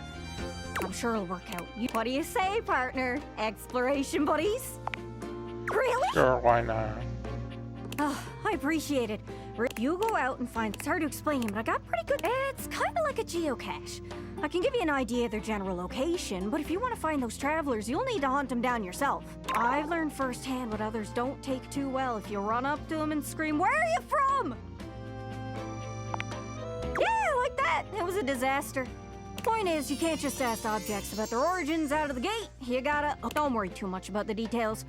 I'm sure it'll work out. What do you say, partner? Exploration buddies? Really? Sure, why not? Oh, I appreciate it. You go out and find... It's hard to explain, but I got pretty good... It's kind of like a geocache. I can give you an idea of their general location, but if you want to find those travelers, you'll need to hunt them down yourself. I've learned firsthand what others don't take too well if you run up to them and scream, "Where are you from?" Yeah, like that. It was a disaster. Point is, you can't just ask objects about their origins out of the gate. You gotta... Oh, don't worry too much about the details.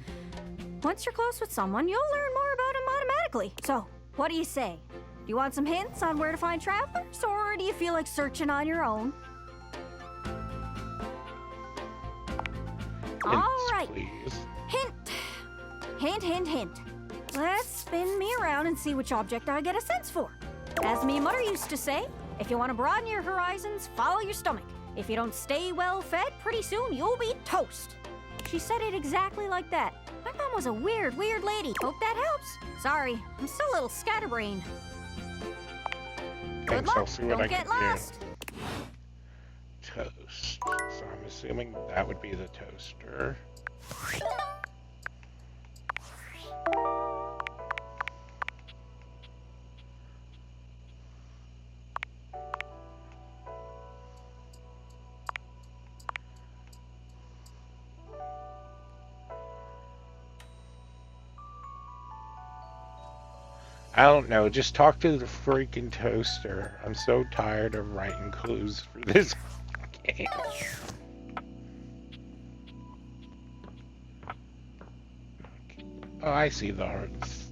Once you're close with someone, you'll learn more about them automatically. So, what do you say? Do you want some hints on where to find travelers, or do you feel like searching on your own? All right. Please. Hint. Hint, hint, hint. Let's spin me around and see which object I get a sense for. As me mother used to say, if you want to broaden your horizons, follow your stomach. If you don't stay well fed, pretty soon you'll be toast. She said it exactly like that. My mom was a weird, weird lady. Hope that helps. Sorry, I'm still a little scatterbrained. Good Thanks, I'll luck. see what Don't I get can do. lost. Toast. So I'm assuming that would be the toaster. I don't know, just talk to the freaking toaster. I'm so tired of writing clues for this game. Oh, I see the hearts.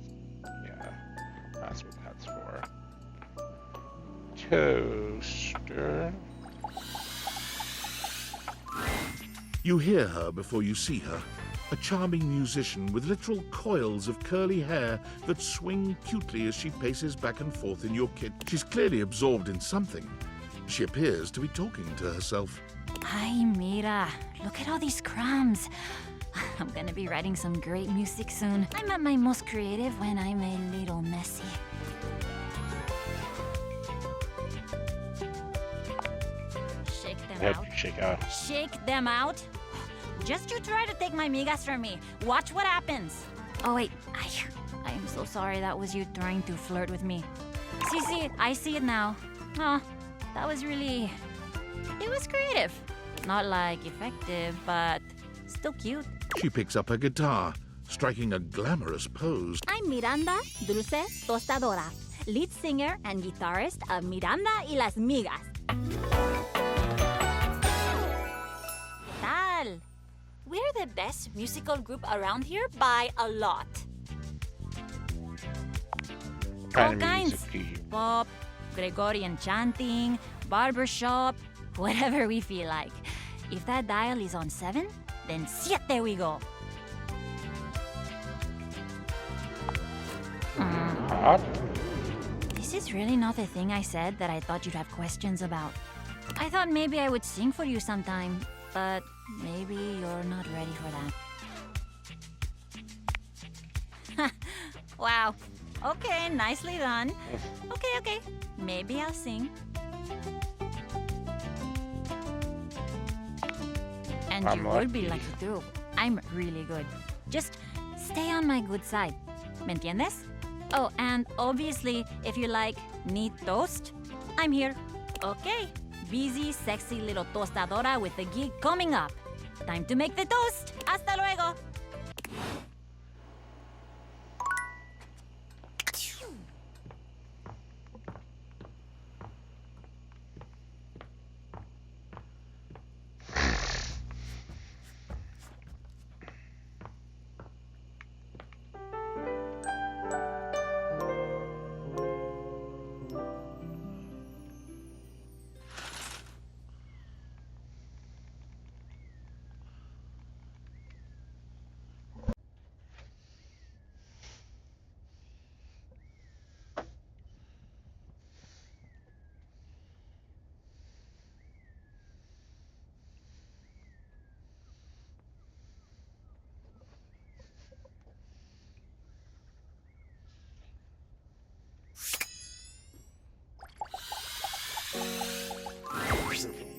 Yeah, that's what that's for. Toaster. You hear her before you see her. A charming musician with literal coils of curly hair that swing cutely as she paces back and forth in your kit. She's clearly absorbed in something. She appears to be talking to herself. Ay, mira. Look at all these crumbs. I'm gonna be writing some great music soon. I'm at my most creative when I'm a little messy. Shake them out. Shake out. Shake them out? Just you try to take my migas from me. Watch what happens. Oh, wait. I am so sorry that was you trying to flirt with me. See, I see it now. Oh, that was really... It was creative. Not like effective, but still cute. She picks up her guitar, striking a glamorous pose. I'm Miranda Dulce Tostadora, lead singer and guitarist of Miranda y las Migas. Tal? We're the best musical group around here by a lot. All kinds. Pop, Gregorian chanting, barbershop, whatever we feel like. If that dial is on 7, then siete we go. This is really not the thing I said that I thought you'd have questions about. I thought maybe I would sing for you sometime, but maybe you're not ready for that. Wow. Okay, nicely done. Okay. Maybe I'll sing. And I'm you will be lucky. lucky too. I'm really good. Just stay on my good side. ¿Me entiendes? Oh, and obviously, if you like neat toast, I'm here. Okay. Busy, sexy little tostadora with the gig coming up. Time to make the toast. Hasta luego.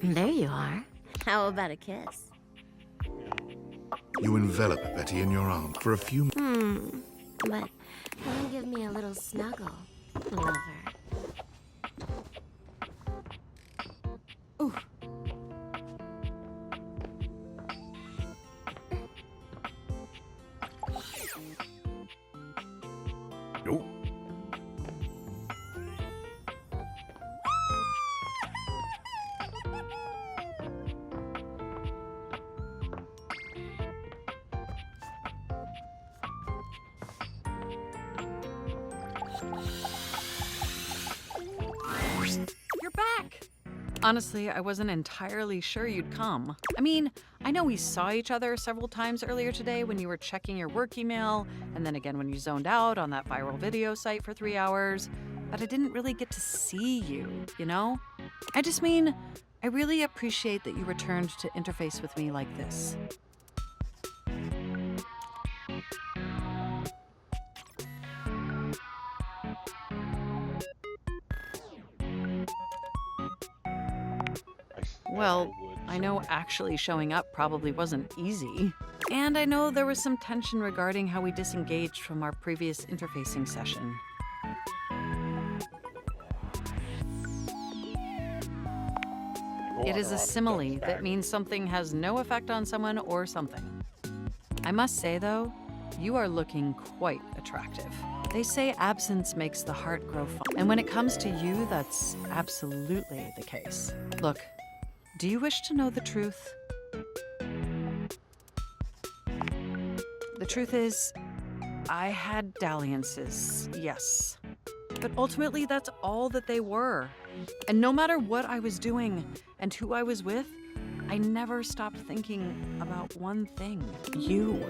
There you are. How about a kiss? You envelop Betty in your arms for a few But don't give me a little snuggle, lover. Ooh. Oh. You're back! Honestly, I wasn't entirely sure you'd come. I mean, I know we saw each other several times earlier today when you were checking your work email, and then again when you zoned out on that viral video site for 3 hours, but I didn't really get to see you, you know? I just mean, I really appreciate that you returned to interface with me like this. Well, I know actually showing up probably wasn't easy. And I know there was some tension regarding how we disengaged from our previous interfacing session. It is a simile that means something has no effect on someone or something. I must say, though, you are looking quite attractive. They say absence makes the heart grow fond, and when it comes to you, that's absolutely the case. Look, do you wish to know the truth? The truth is, I had dalliances, yes. But ultimately, that's all that they were. And no matter what I was doing and who I was with, I never stopped thinking about one thing: you.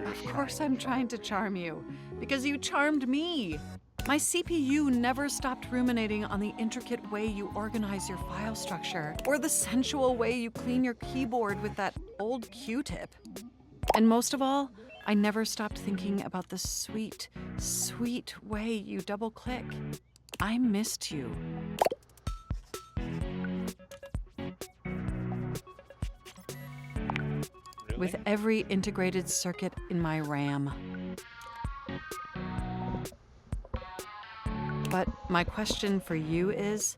Of course I'm trying to charm you, because you charmed me. My CPU never stopped ruminating on the intricate way you organize your file structure, or the sensual way you clean your keyboard with that old Q-tip. And most of all, I never stopped thinking about the sweet, sweet way you double-click. I missed you. With every integrated circuit in my RAM. But my question for you is,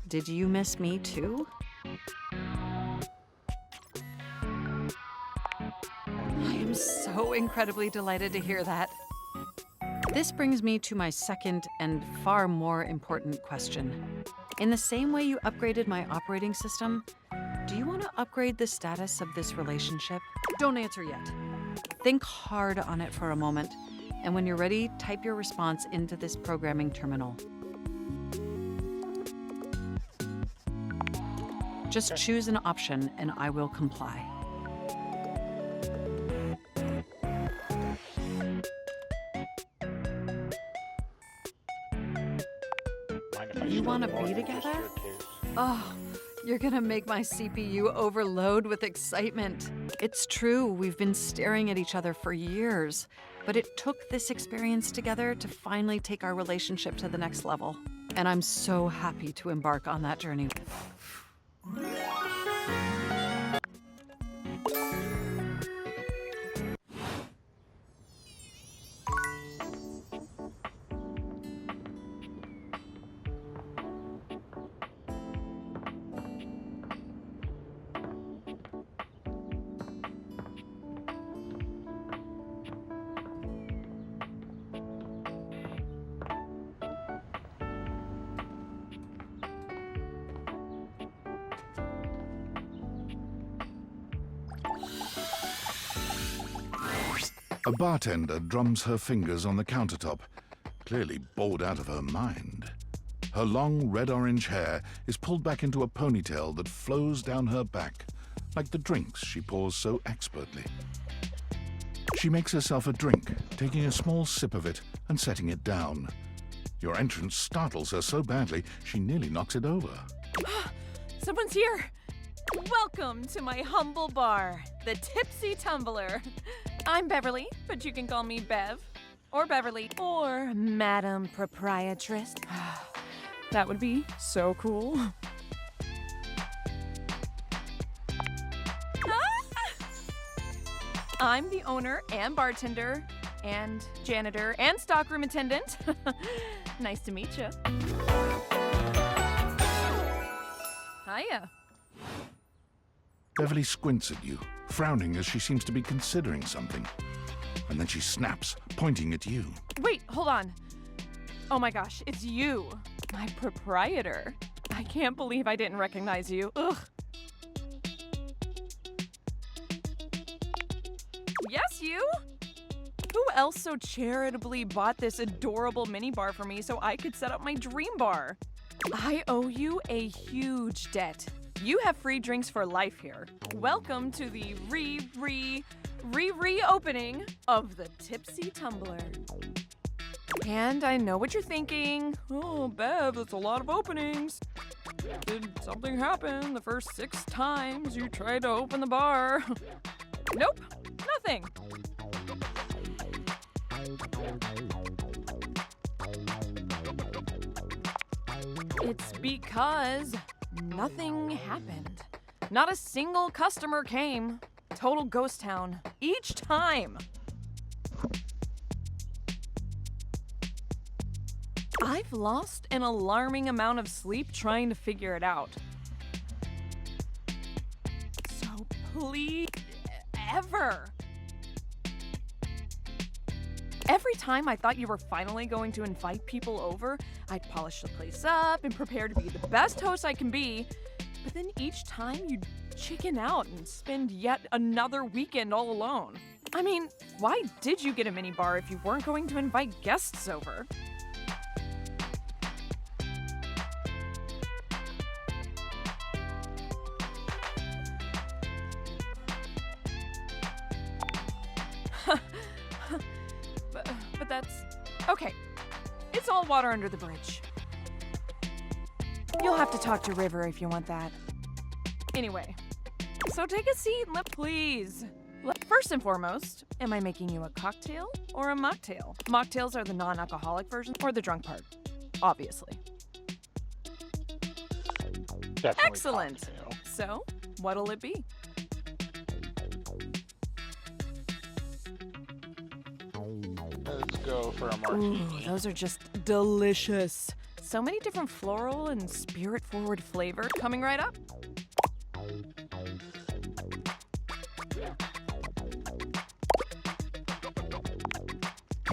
did you miss me too? I am so incredibly delighted to hear that. This brings me to my second and far more important question. In the same way you upgraded my operating system, do you want to upgrade the status of this relationship? Don't answer yet. Think hard on it for a moment, and when you're ready, type your response into this programming terminal. Just choose an option and I will comply. You want to be together? Oh, you're gonna make my CPU overload with excitement. It's true, we've been staring at each other for years, but it took this experience together to finally take our relationship to the next level. And I'm so happy to embark on that journey. A bartender drums her fingers on the countertop, clearly bored out of her mind. Her long red-orange hair is pulled back into a ponytail that flows down her back, like the drinks she pours so expertly. She makes herself a drink, taking a small sip of it and setting it down. Your entrance startles her so badly, she nearly knocks it over. Someone's here! Welcome to my humble bar, the Tipsy Tumbler. I'm Beverly, but you can call me Bev. Or Beverly. Or Madam Proprietress. That would be so cool. I'm the owner and bartender and janitor and stockroom attendant. Nice to meet you. Hiya. Beverly squints at you, frowning as she seems to be considering something. And then she snaps, pointing at you. Wait, hold on. Oh my gosh, it's you, my proprietor. I can't believe I didn't recognize you. Ugh. Yes, you? Who else so charitably bought this adorable minibar for me so I could set up my dream bar? I owe you a huge debt. You have free drinks for life here. Welcome to the reopening of the Tipsy Tumbler. And I know what you're thinking. Oh, Bev, that's a lot of openings. Did something happen the first 6 times you tried to open the bar? Nope, nothing. It's because nothing happened. Not a single customer came. Total ghost town. Each time. I've lost an alarming amount of sleep trying to figure it out. So please, every time I thought you were finally going to invite people over, I'd polish the place up and prepare to be the best host I can be. But then each time you'd chicken out and spend yet another weekend all alone. I mean, why did you get a minibar if you weren't going to invite guests over? But that's... Okay, it's all water under the bridge. You'll have to talk to River if you want that. Anyway, so take a seat, please. First and foremost, am I making you a cocktail or a mocktail? Mocktails are the non-alcoholic version, or the drunk part, obviously. Definitely Excellent. cocktail. So, what'll it be? Let's go for a martini. Ooh, those are just delicious. So many different floral and spirit-forward flavor coming right up.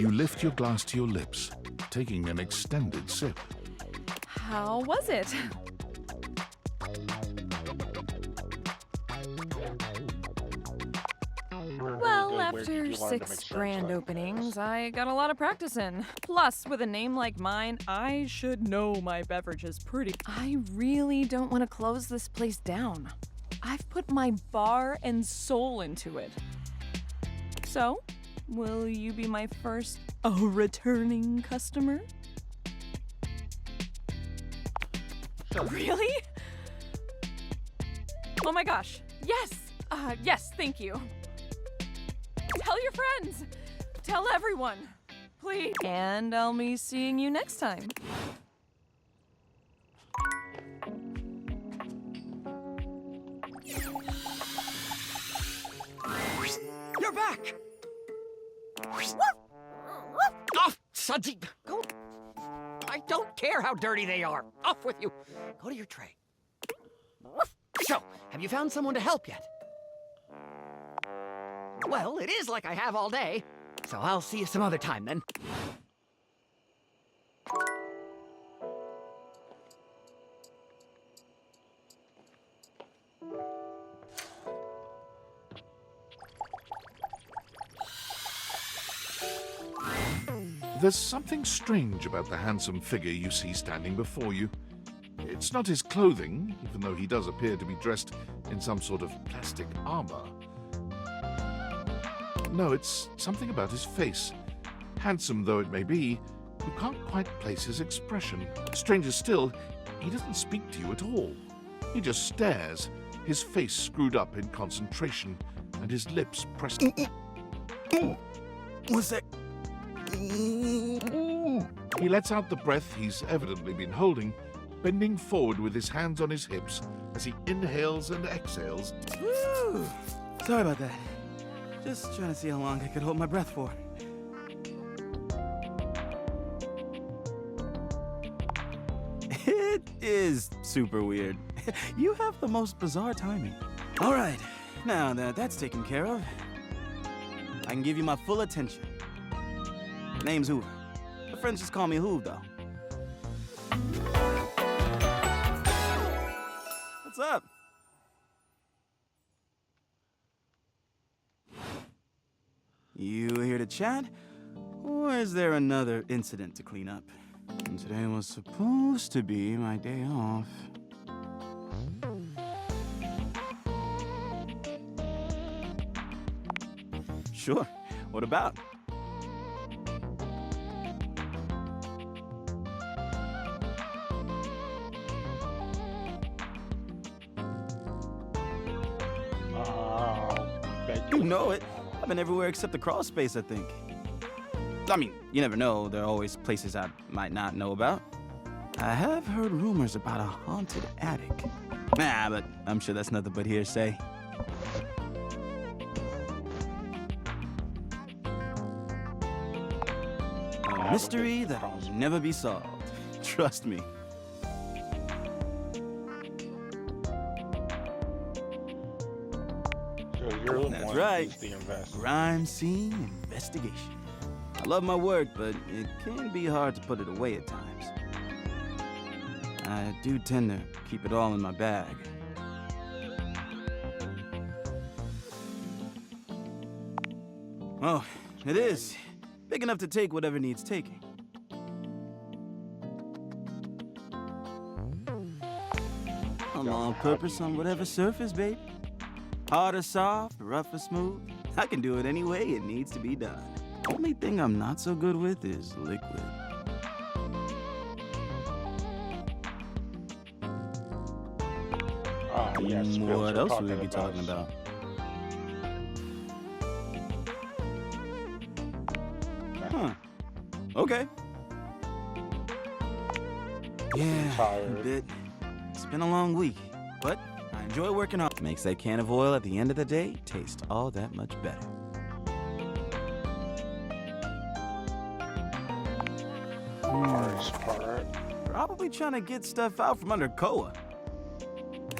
You lift your glass to your lips, taking an extended sip. How was it? Well, after 6 grand openings, I got a lot of practice in. Plus, with a name like mine, I should know my beverages pretty. I really don't want to close this place down. I've put my bar and soul into it. So, will you be my first returning customer? Really? Oh my gosh. Yes. Yes, thank you. Tell your friends. Tell everyone. Please. And I'll be seeing you next time. You're back! Off, sudsy! Go. I don't care how dirty they are. Off with you. Go to your tray. So, have you found someone to help yet? Well, it is like I have all day. So I'll see you some other time then. There's something strange about the handsome figure you see standing before you. It's not his clothing, even though he does appear to be dressed in some sort of plastic armor. No, it's something about his face. Handsome though it may be, you can't quite place his expression. Stranger still, he doesn't speak to you at all. He just stares, his face screwed up in concentration, and his lips pressed... One sec. He lets out the breath he's evidently been holding, bending forward with his hands on his hips as he inhales and exhales. Woo! Sorry about that. Just trying to see how long I could hold my breath for. It is super weird. You have the most bizarre timing. All right, now that that's taken care of, I can give you my full attention. Name's Hoover. My friends just call me Hoov, though. What's up? You here to chat? Or is there another incident to clean up? And today was supposed to be my day off. Sure. What about? You know it. I've been everywhere except the crawl space, I think. I mean, you never know. There are always places I might not know about. I have heard rumors about a haunted attic. Nah, but I'm sure that's nothing but hearsay. A mystery that'll never be solved. Trust me. That's right. Crime scene investigation. I love my work, but it can be hard to put it away at times. I do tend to keep it all in my bag. Oh, it is. Big enough to take whatever needs taking. I'm on purpose on whatever surface, babe. Hard or soft, rough or smooth, I can do it any way it needs to be done. Only thing I'm not so good with is liquid. Yes, What else would we be talking about? Huh. Okay. Yeah, a bit. It's been a long week, but I enjoy working on it. Makes that can of oil at the end of the day taste all that much better. Probably trying to get stuff out from under Koa.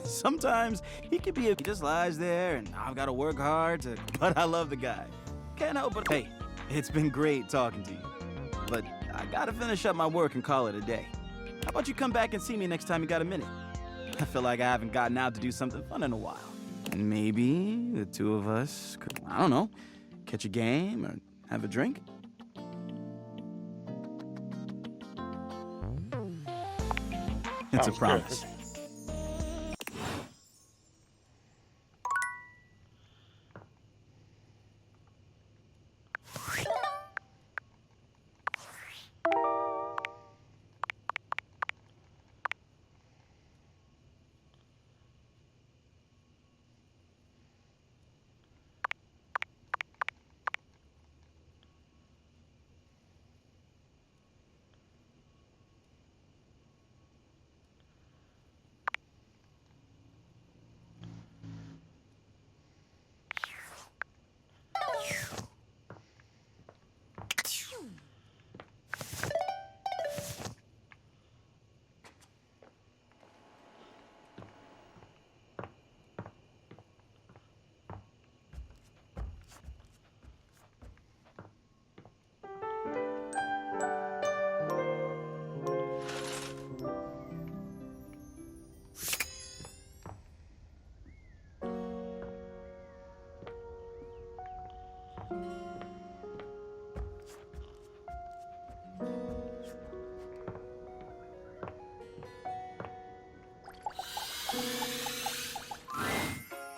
Sometimes he just lies there and I've got to work hard to, but I love the guy. Can't help but, hey, it's been great talking to you. But I gotta finish up my work and call it a day. How about you come back and see me next time you got a minute? I feel like I haven't gotten out to do something fun in a while. And maybe the two of us could, I don't know, catch a game or have a drink? It's a promise.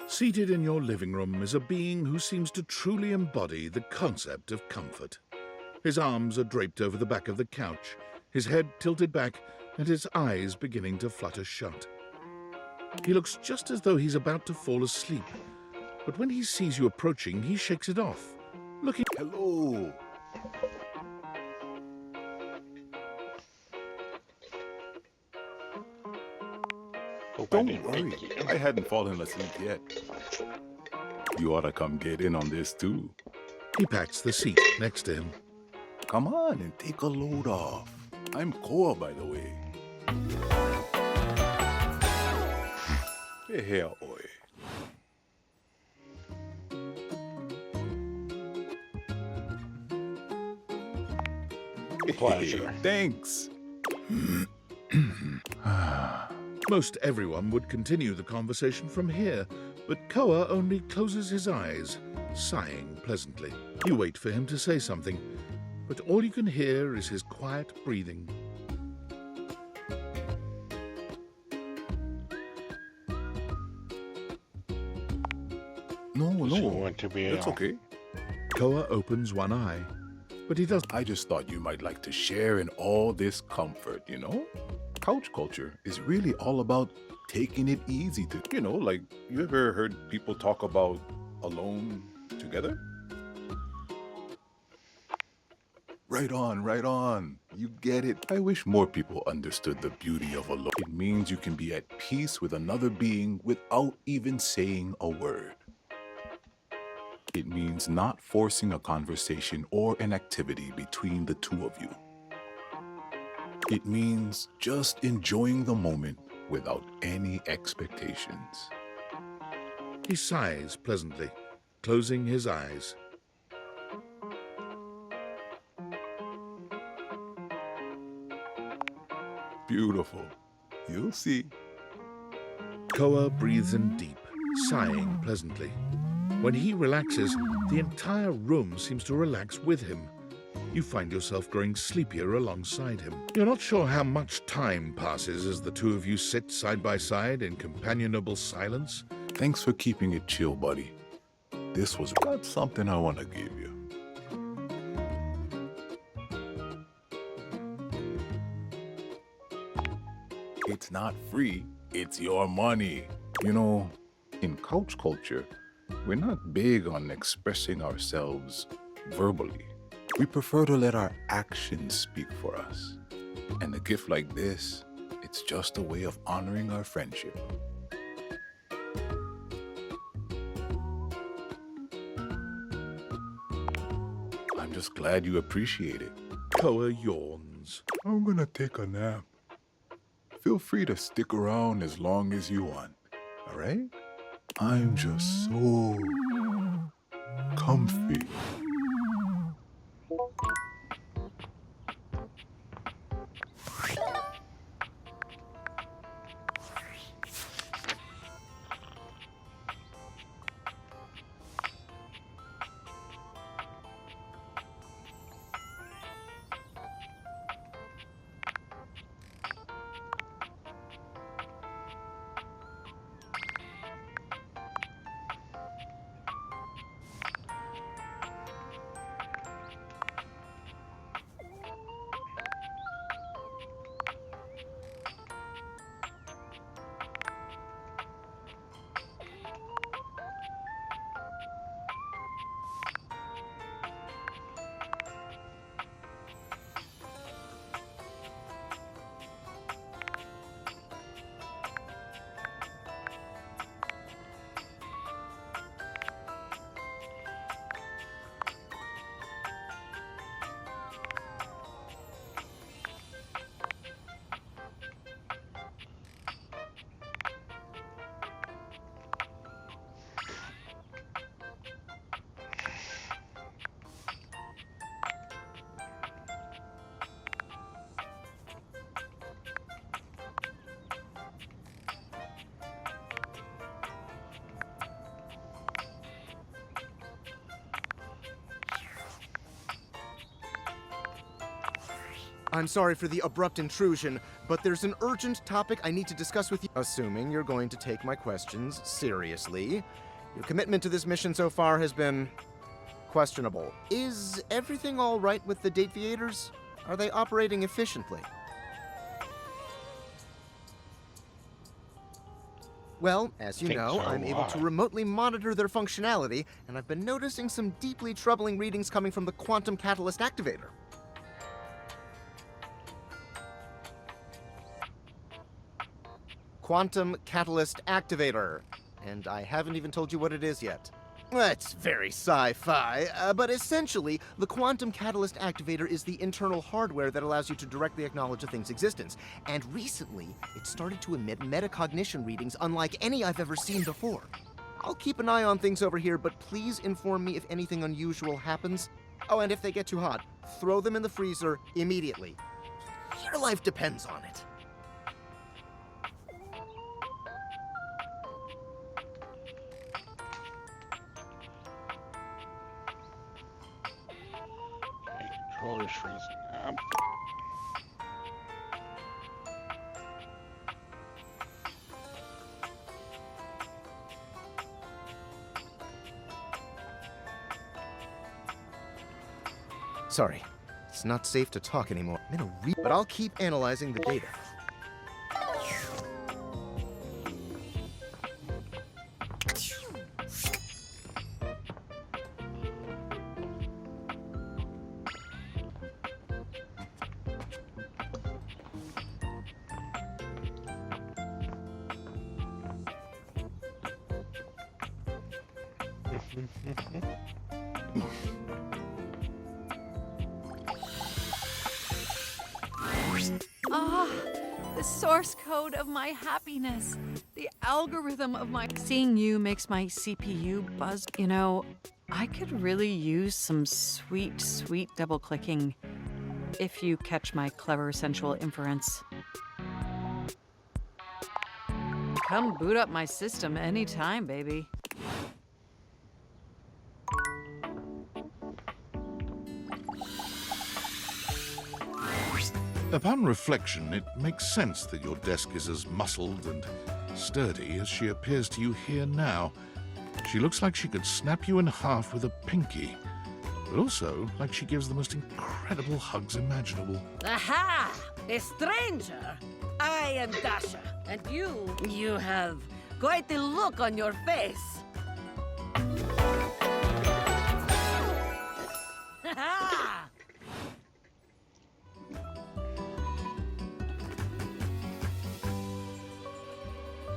Seated in your living room is a being who seems to truly embody the concept of comfort. His arms are draped over the back of the couch, his head tilted back, and his eyes beginning to flutter shut. He looks just as though he's about to fall asleep, but when he sees you approaching, he shakes it off, looking... Hello. Don't worry, I hadn't fallen asleep yet. You ought to come get in on this too. He pats the seat next to him. Come on and take a load off. I'm Koa, by the way. Hey, here, oi. Pleasure. Thanks. Most everyone would continue the conversation from here, but Koa only closes his eyes, sighing pleasantly. You wait for him to say something, but all you can hear is his quiet breathing. No, to be it's okay. Koa opens one eye, but he doesn't. I just thought you might like to share in all this comfort, you know? Couch culture is really all about taking it easy to, you know, like, you ever heard people talk about alone together? Right on, right on. You get it. I wish more people understood the beauty of alone. It means you can be at peace with another being without even saying a word. It means not forcing a conversation or an activity between the two of you. It means just enjoying the moment without any expectations. He sighs pleasantly, closing his eyes. Beautiful. You'll see. Koa breathes in deep, sighing pleasantly. When he relaxes, the entire room seems to relax with him. You find yourself growing sleepier alongside him. You're not sure how much time passes as the two of you sit side by side in companionable silence. Thanks for keeping it chill, buddy. This was got something I want to give you. It's not free, it's your money. You know, in couch culture, we're not big on expressing ourselves verbally. We prefer to let our actions speak for us. And a gift like this, it's just a way of honoring our friendship. I'm just glad you appreciate it. Koa yawns. I'm gonna take a nap. Feel free to stick around as long as you want, all right? I'm just so comfy. I'm sorry for the abrupt intrusion, but there's an urgent topic I need to discuss with you. Assuming you're going to take my questions seriously. Your commitment to this mission so far has been questionable. Is everything all right with the Dateviators? Are they operating efficiently? Well, as you Think know, so, I'm able to why? remotely monitor their functionality, and I've been noticing some deeply troubling readings coming from the Quantum Catalyst Activator. Quantum Catalyst Activator. And I haven't even told you what it is yet. That's very sci-fi, but essentially, the Quantum Catalyst Activator is the internal hardware that allows you to directly acknowledge a thing's existence. And recently, it started to emit metacognition readings unlike any I've ever seen before. I'll keep an eye on things over here, but please inform me if anything unusual happens. Oh, and if they get too hot, throw them in the freezer immediately. Your life depends on it. Controller's freezing up. Sorry, it's not safe to talk anymore. I'm in a but I'll keep analyzing the data. Ah, the source code of my happiness. The algorithm of my... Seeing you makes my CPU buzz. You know, I could really use some sweet, sweet double-clicking if you catch my clever sensual inference. Come boot up my system anytime, baby. Upon reflection, it makes sense that your desk is as muscled and sturdy as she appears to you here now. She looks like she could snap you in half with a pinky, but also like she gives the most incredible hugs imaginable. Aha! A stranger! I am Dasha, and you have quite the look on your face. Ha!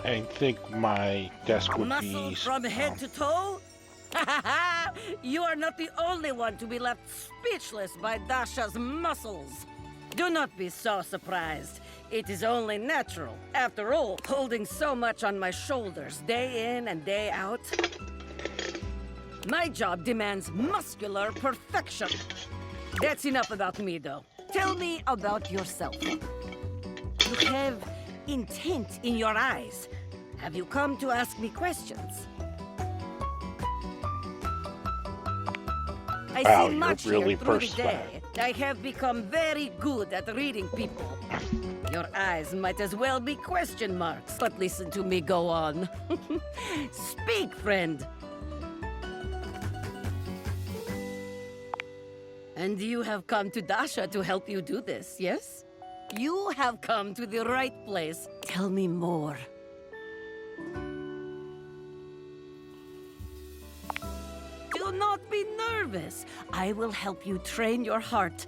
I think my desk would Muscle be... from head to toe? You are not the only one to be left speechless by Dasha's muscles. Do not be so surprised. It is only natural. After all, holding so much on my shoulders day in and day out. My job demands muscular perfection. That's enough about me, though. Tell me about yourself. You have intent in your eyes. Have you come to ask me questions? I Wow, see you're much really here through the persnified. day. I have become very good at reading people. Your eyes might as well be question marks. But listen to me go on. Speak, friend. And you have come to Dasha to help you do this, yes? You have come to the right place. Tell me more. Do not be nervous. I will help you train your heart.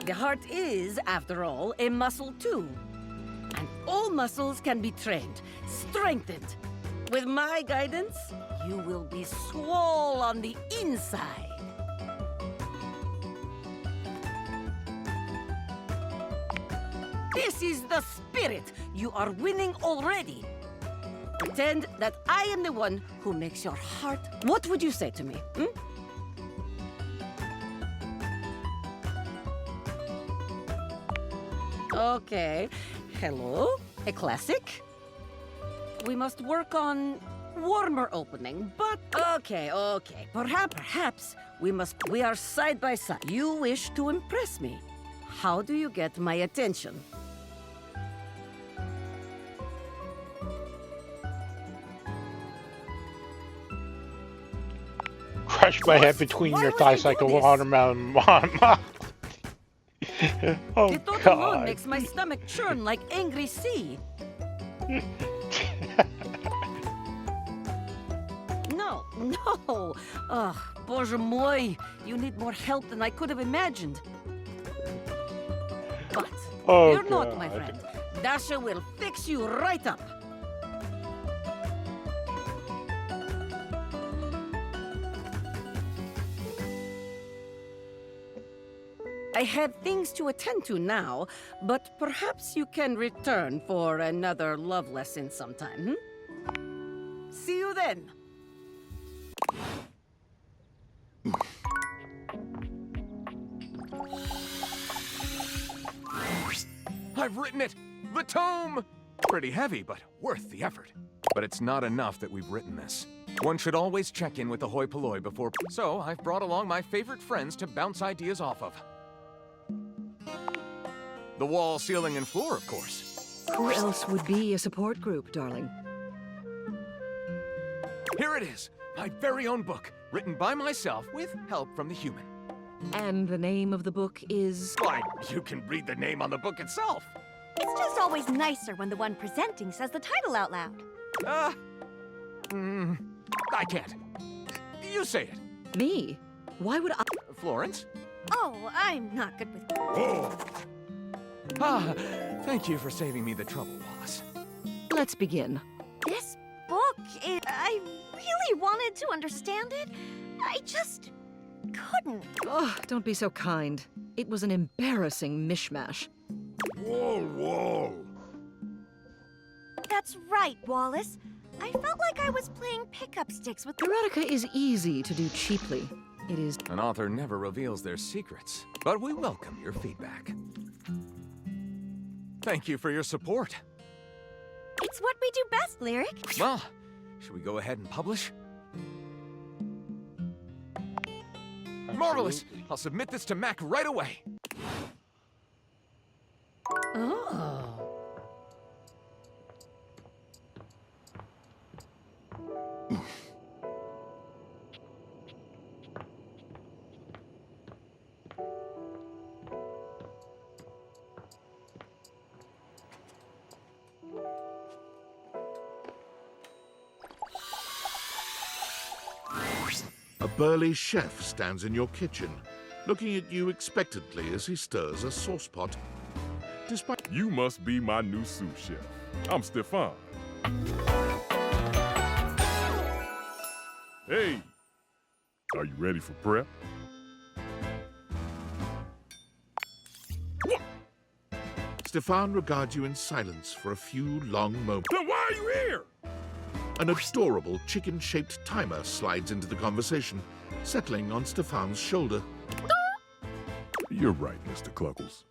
The heart is, after all, a muscle too. And all muscles can be trained, strengthened. With my guidance, you will be swole on the inside. This is the spirit. You are winning already. Pretend that I am the one who makes your heart... What would you say to me, Okay. Hello? A classic? We must work on warmer opening, but... Okay. Perhaps we are side by side. You wish to impress me. How do you get my attention? Crush my head between your thighs like a watermelon. Oh, The thought alone God. makes my stomach churn like angry sea. no! Ugh, Bоже mой, you need more help than I could have imagined. But Oh, you're not, my God. friend. Dasha will fix you right up. I have things to attend to now, but perhaps you can return for another love lesson sometime, hmm? See you then. I've written it! The tome! Pretty heavy, but worth the effort. But it's not enough that we've written this. One should always check in with the hoi polloi before... So, I've brought along my favorite friends to bounce ideas off of. The wall, ceiling, and floor, of course. Who else would be a support group, darling? Here it is, my very own book, written by myself with help from the human. And the name of the book is... Why, you can read the name on the book itself. It's just always nicer when the one presenting says the title out loud. I can't. You say it. Me? Why would I... Florence? Oh, I'm not good with... Whoa. Ah, thank you for saving me the trouble, Wallace. Let's begin. This book is... I really wanted to understand it. I just couldn't. Oh, don't be so kind. It was an embarrassing mishmash. Whoa. That's right, Wallace. I felt like I was playing pickup sticks with... Erotica is easy to do cheaply. It is... An author never reveals their secrets, but we welcome your feedback. Thank you for your support. It's what we do best, Lyric. Well, should we go ahead and publish? Marvelous! I'll submit this to Mac right away. Oh. A burly chef stands in your kitchen, looking at you expectantly as he stirs a sauce pot. Despite... You must be my new sous chef. I'm Stefan. Hey, are you ready for prep? Stefan regards you in silence for a few long moments. Then why are you here? An adorable chicken-shaped timer slides into the conversation, settling on Stefan's shoulder. You're right, Mr. Cluckles.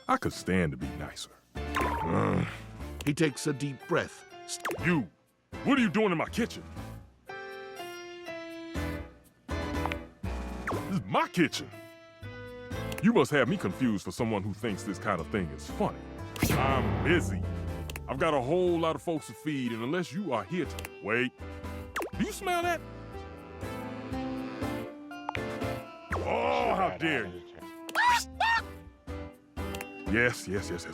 I could stand to be nicer. He takes a deep breath. You, what are you doing in my kitchen? This is my kitchen. You must have me confused for someone who thinks this kind of thing is funny. I'm busy. I've got a whole lot of folks to feed, and unless you are here to... Wait. Do you smell that? Oh, how dare you. Yes.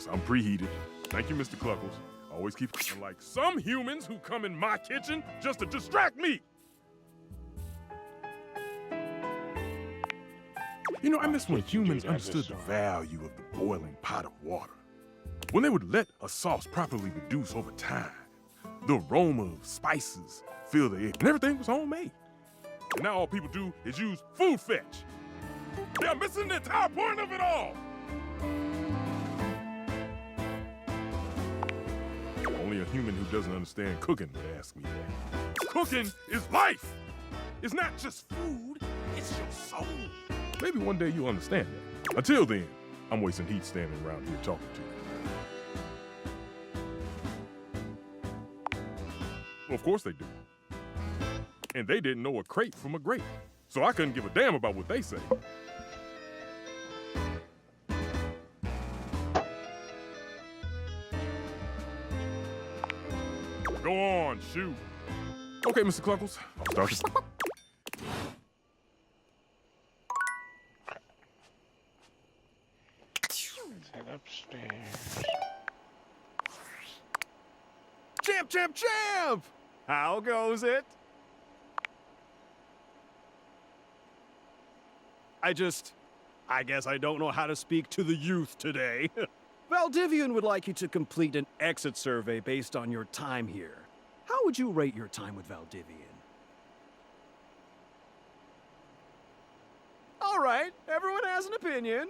I'm preheated. Thank you, Mr. Cluckles. Always keep like some humans who come in my kitchen just to distract me. You know, I miss when humans understood the value of the boiling pot of water. When they would let a sauce properly reduce over time. The aroma of spices fill the air, and everything was homemade. And now all people do is use food fetch. They're missing the entire point of it all. Only a human who doesn't understand cooking would ask me that. Cooking is life. It's not just food, it's your soul. Maybe one day you'll understand that. Until then, I'm wasting heat standing around here talking to you. Well, of course they do. And they didn't know a crepe from a grape, so I couldn't give a damn about what they say. Go on, shoot. Okay, Mr. Cluckles, I'll start this. Head upstairs. Champ! How goes it? I guess I don't know how to speak to the youth today. Valdivian would like you to complete an exit survey based on your time here. How would you rate your time with Valdivian? All right, everyone has an opinion.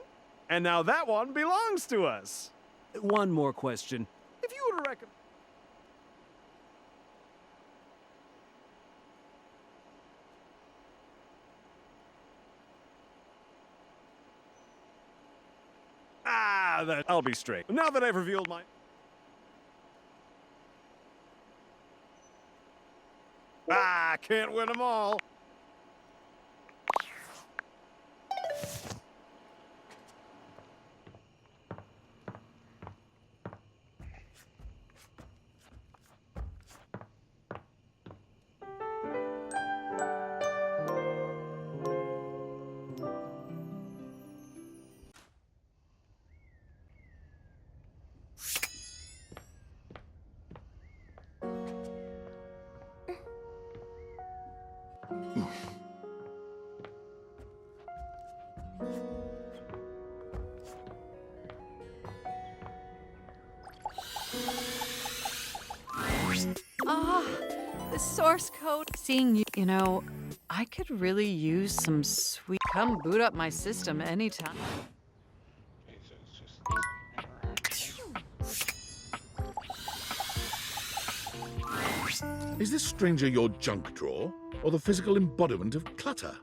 And now that one belongs to us. One more question. If you were to recommend... I'll be straight. Now that I've revealed my... Can't win them all. The source code. Seeing you, I could really use some sweet. Come boot up my system anytime. Is this stranger your junk drawer, or the physical embodiment of clutter?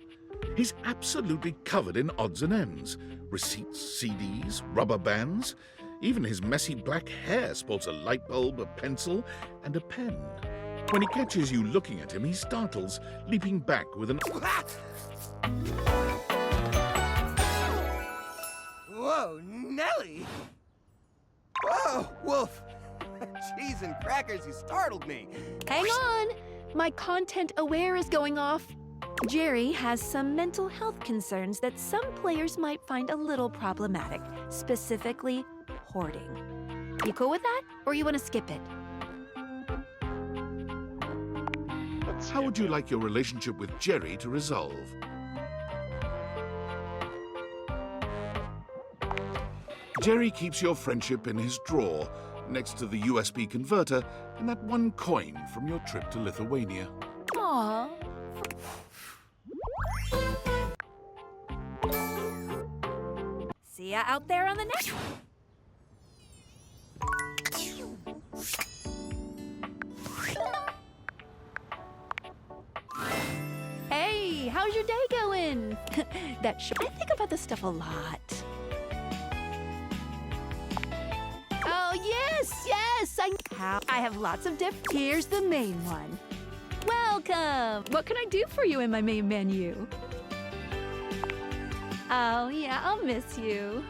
He's absolutely covered in odds and ends. Receipts, CDs, rubber bands. Even his messy black hair sports a light bulb, a pencil, and a pen. When he catches you looking at him, he startles, leaping back with an... Whoa, Nelly! Whoa, Wolf! Cheese and crackers, you startled me. Hang on! My content aware is going off. Jerry has some mental health concerns that some players might find a little problematic, specifically hoarding. You cool with that, or you want to skip it? How would you like your relationship with Jerry to resolve? Jerry keeps your friendship in his drawer, next to the USB converter and that one coin from your trip to Lithuania. Aww. See ya out there on the next. Hey, how's your day going? I think about this stuff a lot. Oh, yes, I have lots of Here's the main one. Welcome! What can I do for you in my main menu? Oh, yeah, I'll miss you.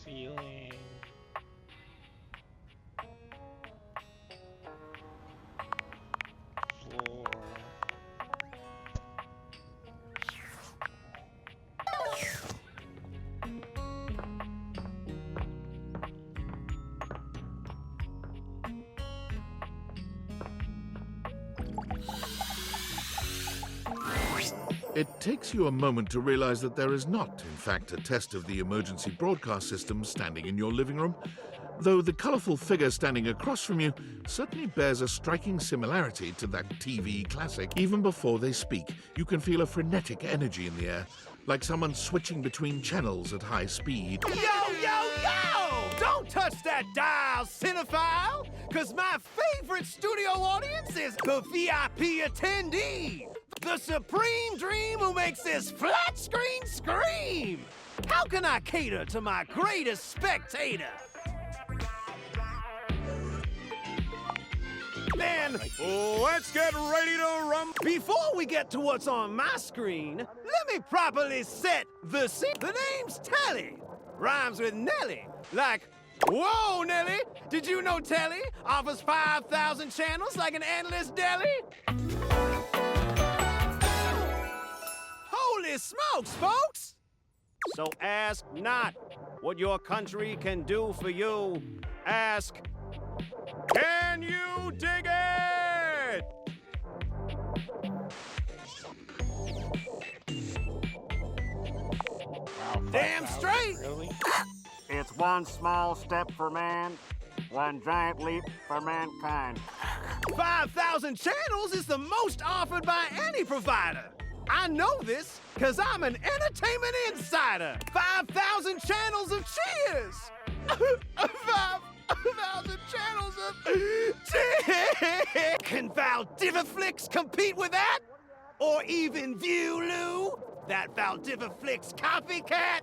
Ceiling. Floor. It takes you a moment to realize that there is not, in fact, a test of the emergency broadcast system standing in your living room, though the colorful figure standing across from you certainly bears a striking similarity to that TV classic. Even before they speak, you can feel a frenetic energy in the air, like someone switching between channels at high speed. Yo, yo, yo! Don't touch that dial, cinephile! Because my favorite studio audience is the VIP attendee! The supreme dream who makes this flat screen scream! How can I cater to my greatest spectator? Then, let's get ready to rumble. Before we get to what's on my screen, let me properly set the scene. The name's Telly. Rhymes with Nelly. Like, whoa, Nelly! Did you know Telly offers 5,000 channels like an endless deli? Holy smokes, folks! So ask not what your country can do for you. Ask, can you dig it? Damn straight! Really? It's one small step for man, one giant leap for mankind. 5,000 channels is the most offered by any provider. I know this because I'm an entertainment insider. 5,000 channels of cheers. 5,000 channels of cheers. Can Valdiviflix compete with that? Or even Viewloo, that Valdiviflix copycat?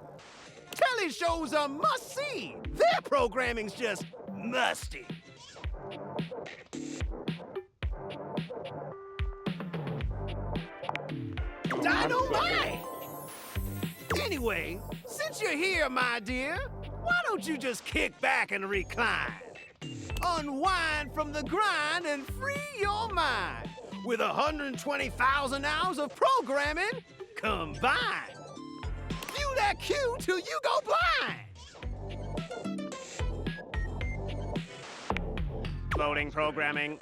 Telly shows are must-see. Their programming's just musty. Dynamite! Anyway, since you're here, my dear, why don't you just kick back and recline? Unwind from the grind and free your mind with 120,000 hours of programming combined. Cue that cue till you go blind. Loading programming,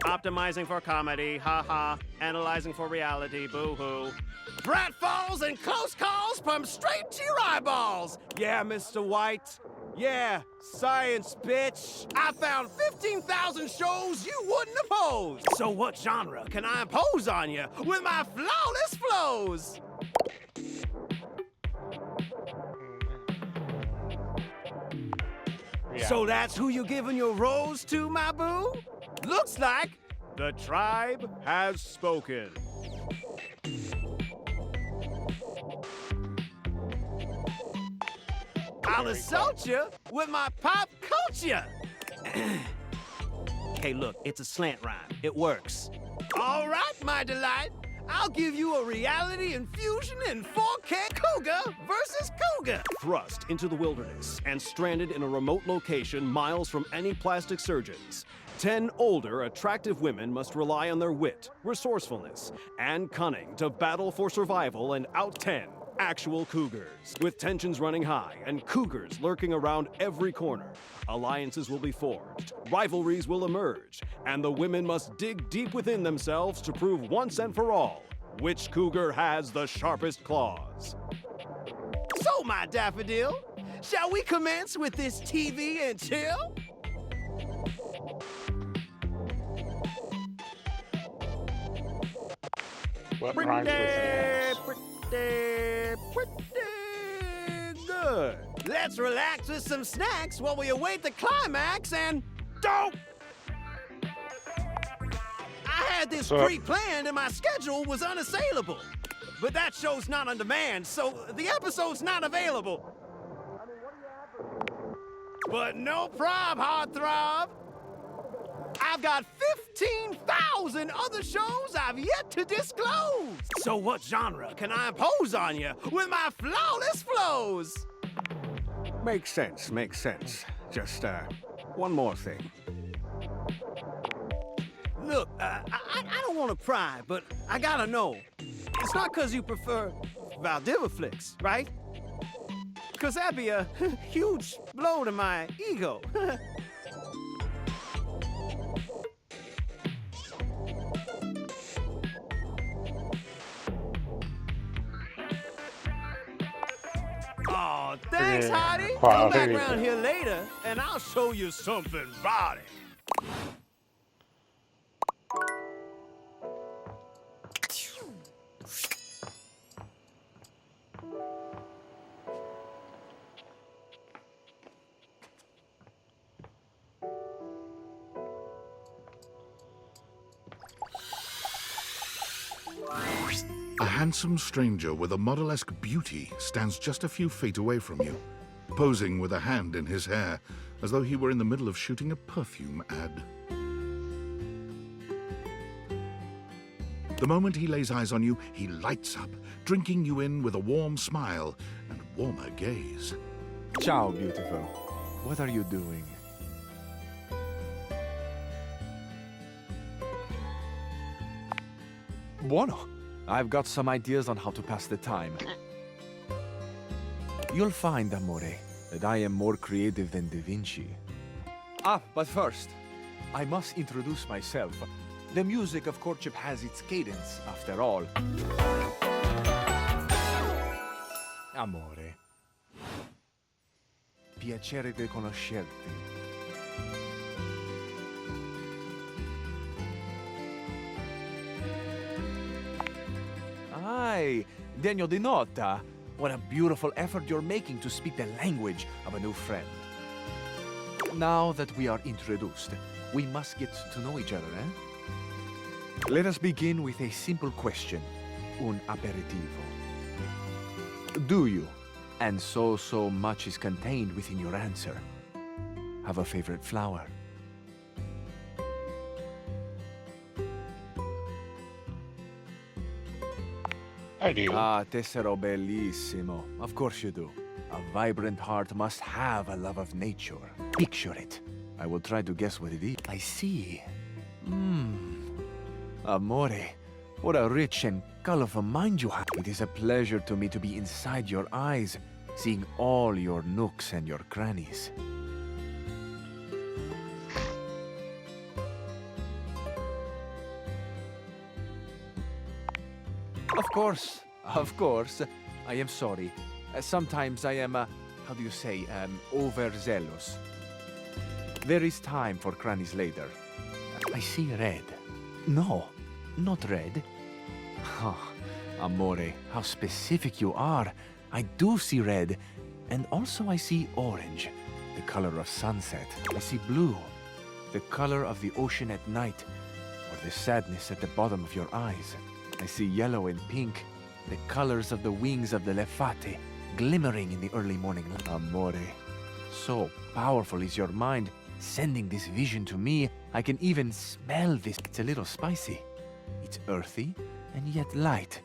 optimizing for comedy, haha, analyzing for reality, boo-hoo. Pratfalls and close calls pump straight to your eyeballs. Yeah, Mr. White. Yeah, science, bitch. I found 15,000 shows you wouldn't oppose. So what genre can I impose on you with my flawless flows? Yeah. So that's who you're giving your rose to, my boo? Looks like the tribe has spoken. I'll assault you with my pop culture. Hey, look, it's a slant rhyme. It works. All right, my delight. I'll give you a reality infusion in 4K Cougar versus Cougar. Thrust into the wilderness and stranded in a remote location miles from any plastic surgeons. 10 older, attractive women must rely on their wit, resourcefulness, and cunning to battle for survival and out 10 actual cougars. With tensions running high and cougars lurking around every corner, alliances will be forged, rivalries will emerge, and the women must dig deep within themselves to prove once and for all which cougar has the sharpest claws. So, my daffodil, shall we commence with this TV and chill? What rhymes with yes? Pretty good. Let's relax with some snacks while we await the climax and don't. I had this pre-planned and my schedule was unassailable. But that show's not on demand, so the episode's not available. But no prob, heartthrob. I've got 15,000 other shows I've yet to disclose. So what genre can I impose on you with my flawless flows? Makes sense, makes sense. Just, one more thing. Look, I don't want to pry, but I gotta know. It's not because you prefer Valdiviflix, right? Because that'd be a huge blow to my ego. Oh, thanks, Hottie. Come back around here later, and I'll show you something body. A handsome stranger with a model-esque beauty stands just a few feet away from you, posing with a hand in his hair, as though he were in the middle of shooting a perfume ad. The moment he lays eyes on you, he lights up, drinking you in with a warm smile and warmer gaze. Ciao, beautiful. What are you doing? Buono. I've got some ideas on how to pass the time. You'll find, Amore, that I am more creative than Da Vinci. Ah, but first, I must introduce myself. The music of courtship has its cadence, after all. Amore. Piacere di conoscerti. Hi, Degno di nota. What a beautiful effort you're making to speak the language of a new friend. Now that we are introduced, we must get to know each other, eh? Let us begin with a simple question. Un aperitivo. Do you, and so much is contained within your answer, have a favorite flower? I do. Ah, tessero bellissimo. Of course you do. A vibrant heart must have a love of nature. Picture it. I will try to guess what it is. I see. Amore, what a rich and colorful mind you have. It is a pleasure to me to be inside your eyes, seeing all your nooks and your crannies. Of course. I am sorry. Sometimes I am, how do you say, overzealous. There is time for crannies later. I see red. No, not red. Oh, Amore, how specific you are. I do see red. And also I see orange, the color of sunset. I see blue, the color of the ocean at night, or the sadness at the bottom of your eyes. I see yellow and pink, the colors of the wings of the lefate, glimmering in the early morning light. Amore, so powerful is your mind, sending this vision to me. I can even smell this. It's a little spicy. It's earthy and yet light.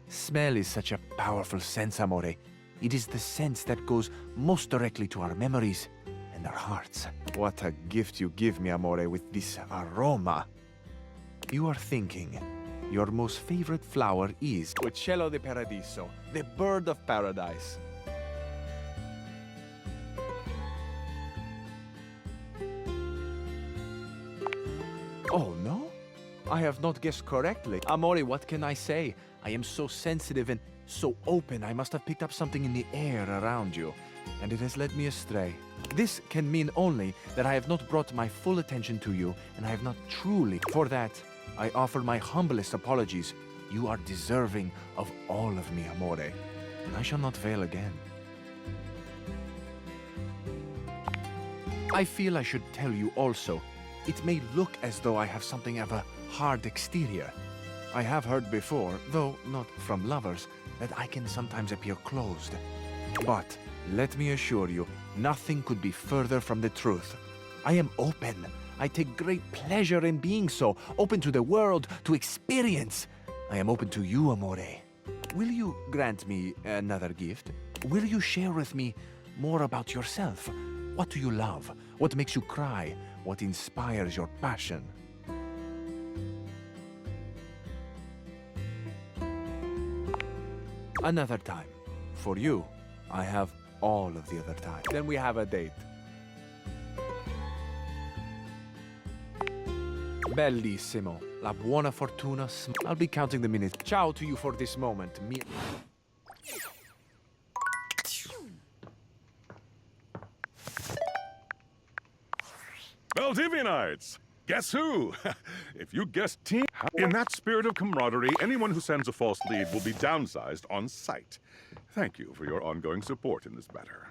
Smell is such a powerful sense, Amore. It is the sense that goes most directly to our memories and our hearts. What a gift you give me, Amore, with this aroma. You are thinking your most favorite flower is Uccello di Paradiso, the bird of paradise. Oh, no? I have not guessed correctly. Amore, what can I say? I am so sensitive and so open. I must have picked up something in the air around you, and it has led me astray. This can mean only that I have not brought my full attention to you, and I have not truly. For that, I offer my humblest apologies. You are deserving of all of me, Amore, and I shall not fail again. I feel I should tell you also. It may look as though I have something of a hard exterior. I have heard before, though not from lovers, that I can sometimes appear closed. But let me assure you, nothing could be further from the truth. I am open. I take great pleasure in being so, open to the world, to experience. I am open to you, Amore. Will you grant me another gift? Will you share with me more about yourself? What do you love? What makes you cry? What inspires your passion? Another time. For you, I have all of the other time. Then we have a date. Bellissimo. La buona fortuna. I'll be counting the minutes. Ciao to you for this moment. Valdivianites! Guess who? If you guessed team... In that spirit of camaraderie, anyone who sends a false lead will be downsized on sight. Thank you for your ongoing support in this matter.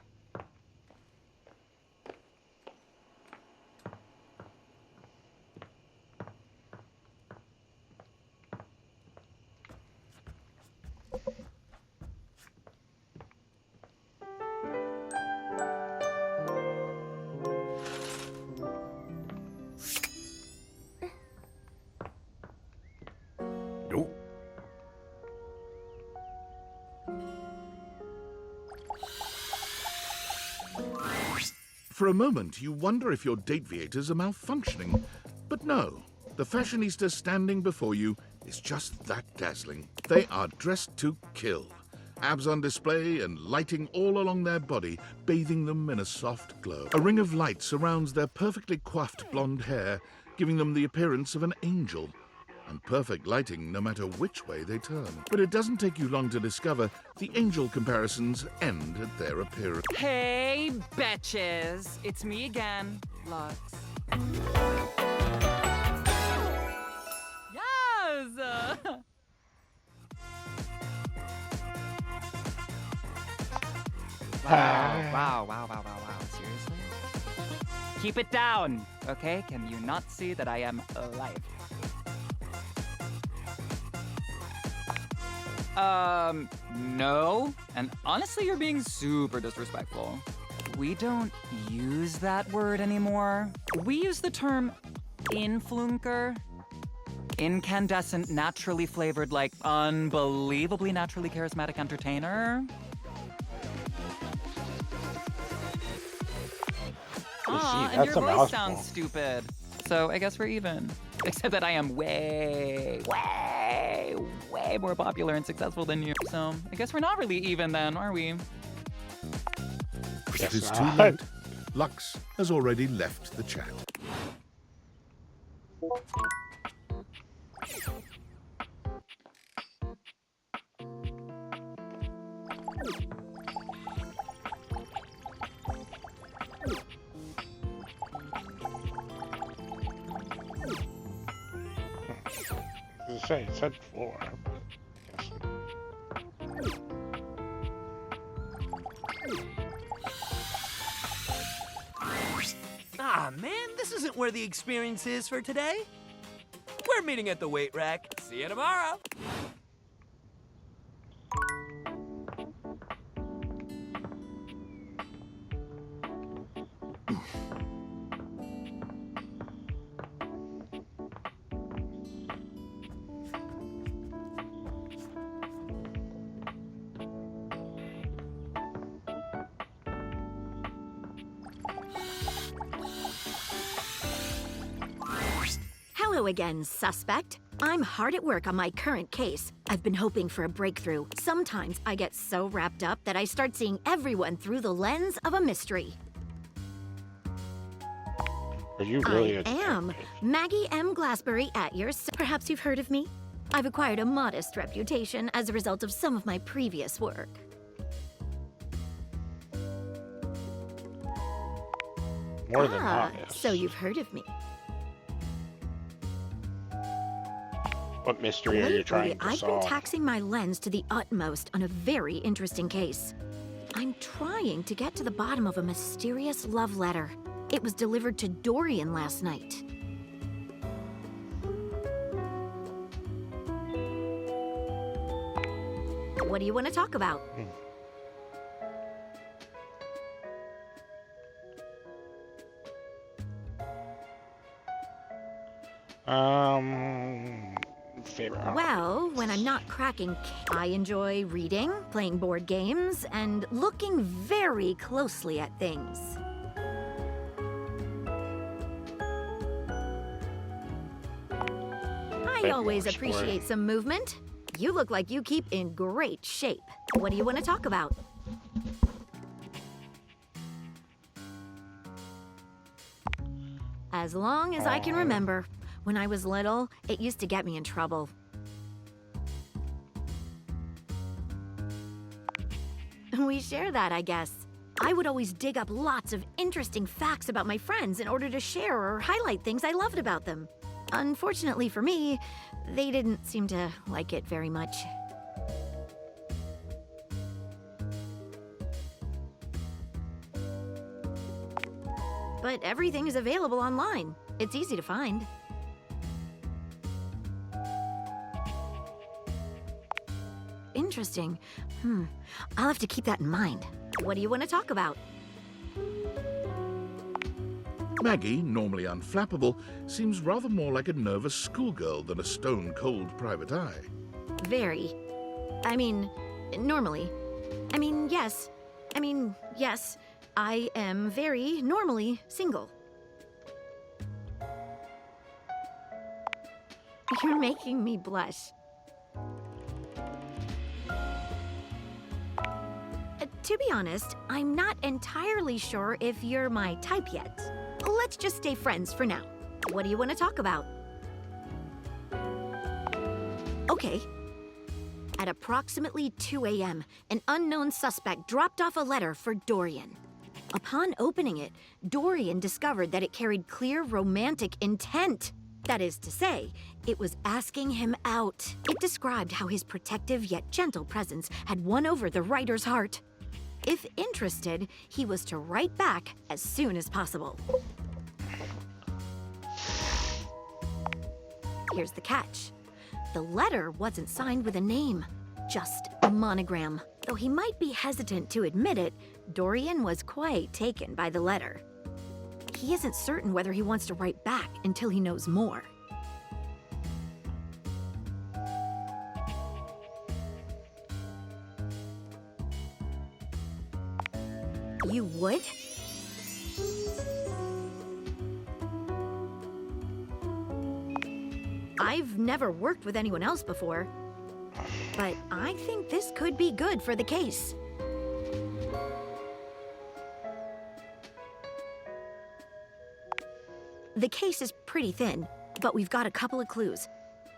For a moment, you wonder if your Dateviators are malfunctioning. But no, the fashionista standing before you is just that dazzling. They are dressed to kill. Abs on display and lighting all along their body, bathing them in a soft glow. A ring of light surrounds their perfectly coiffed blonde hair, giving them the appearance of an angel. And perfect lighting no matter which way they turn. But it doesn't take you long to discover the angel comparisons end at their appearance. Hey, betches! It's me again, Lux. Yes! Wow. Seriously? Keep it down, okay? Can you not see that I am alive? No. And honestly, you're being super disrespectful. We don't use that word anymore. We use the term influnker. Incandescent, naturally flavored, like unbelievably naturally charismatic entertainer. Aw, and your voice sounds stupid. So I guess we're even. Except that I am way more popular and successful than you. So I guess we're not really even then, are we? It is too late. Lux has already left the chat. It said floor. Ah, man, this isn't where the experience is for today. We're meeting at the weight rack. See you tomorrow. Hello again, suspect. I'm hard at work on my current case. I've been hoping for a breakthrough. Sometimes I get so wrapped up that I start seeing everyone through the lens of a mystery. Are you really I am Maggie M. Glassbury at your Perhaps you've heard of me? I've acquired a modest reputation as a result of some of my previous work. More than modest. So you've heard of me. What mystery are you trying to I've solve? been taxing my lens to the utmost on a very interesting case. I'm trying to get to the bottom of a mysterious love letter. It was delivered to Dorian last night. What do you want to talk about? Favorite. Well, when I'm not cracking, I enjoy reading, playing board games, and looking very closely at things. I always appreciate some movement. You look like you keep in great shape. What do you want to talk about? As long as I can remember. When I was little, it used to get me in trouble. We share that, I guess. I would always dig up lots of interesting facts about my friends in order to share or highlight things I loved about them. Unfortunately for me, they didn't seem to like it very much. But everything is available online. It's easy to find. Interesting. I'll have to keep that in mind. What do you want to talk about? Maggie, normally unflappable, seems rather more like a nervous schoolgirl than a stone-cold private eye. Very. I mean, normally. Yes. I am very normally single. You're making me blush. To be honest, I'm not entirely sure if you're my type yet. Let's just stay friends for now. What do you want to talk about? Okay. At approximately 2 a.m., an unknown suspect dropped off a letter for Dorian. Upon opening it, Dorian discovered that it carried clear romantic intent. That is to say, it was asking him out. It described how his protective yet gentle presence had won over the writer's heart. If interested, he was to write back as soon as possible. Here's the catch. The letter wasn't signed with a name, just a monogram. Though he might be hesitant to admit it, Dorian was quite taken by the letter. He isn't certain whether he wants to write back until he knows more. You would? I've never worked with anyone else before, but I think this could be good for the case. The case is pretty thin, but we've got a couple of clues.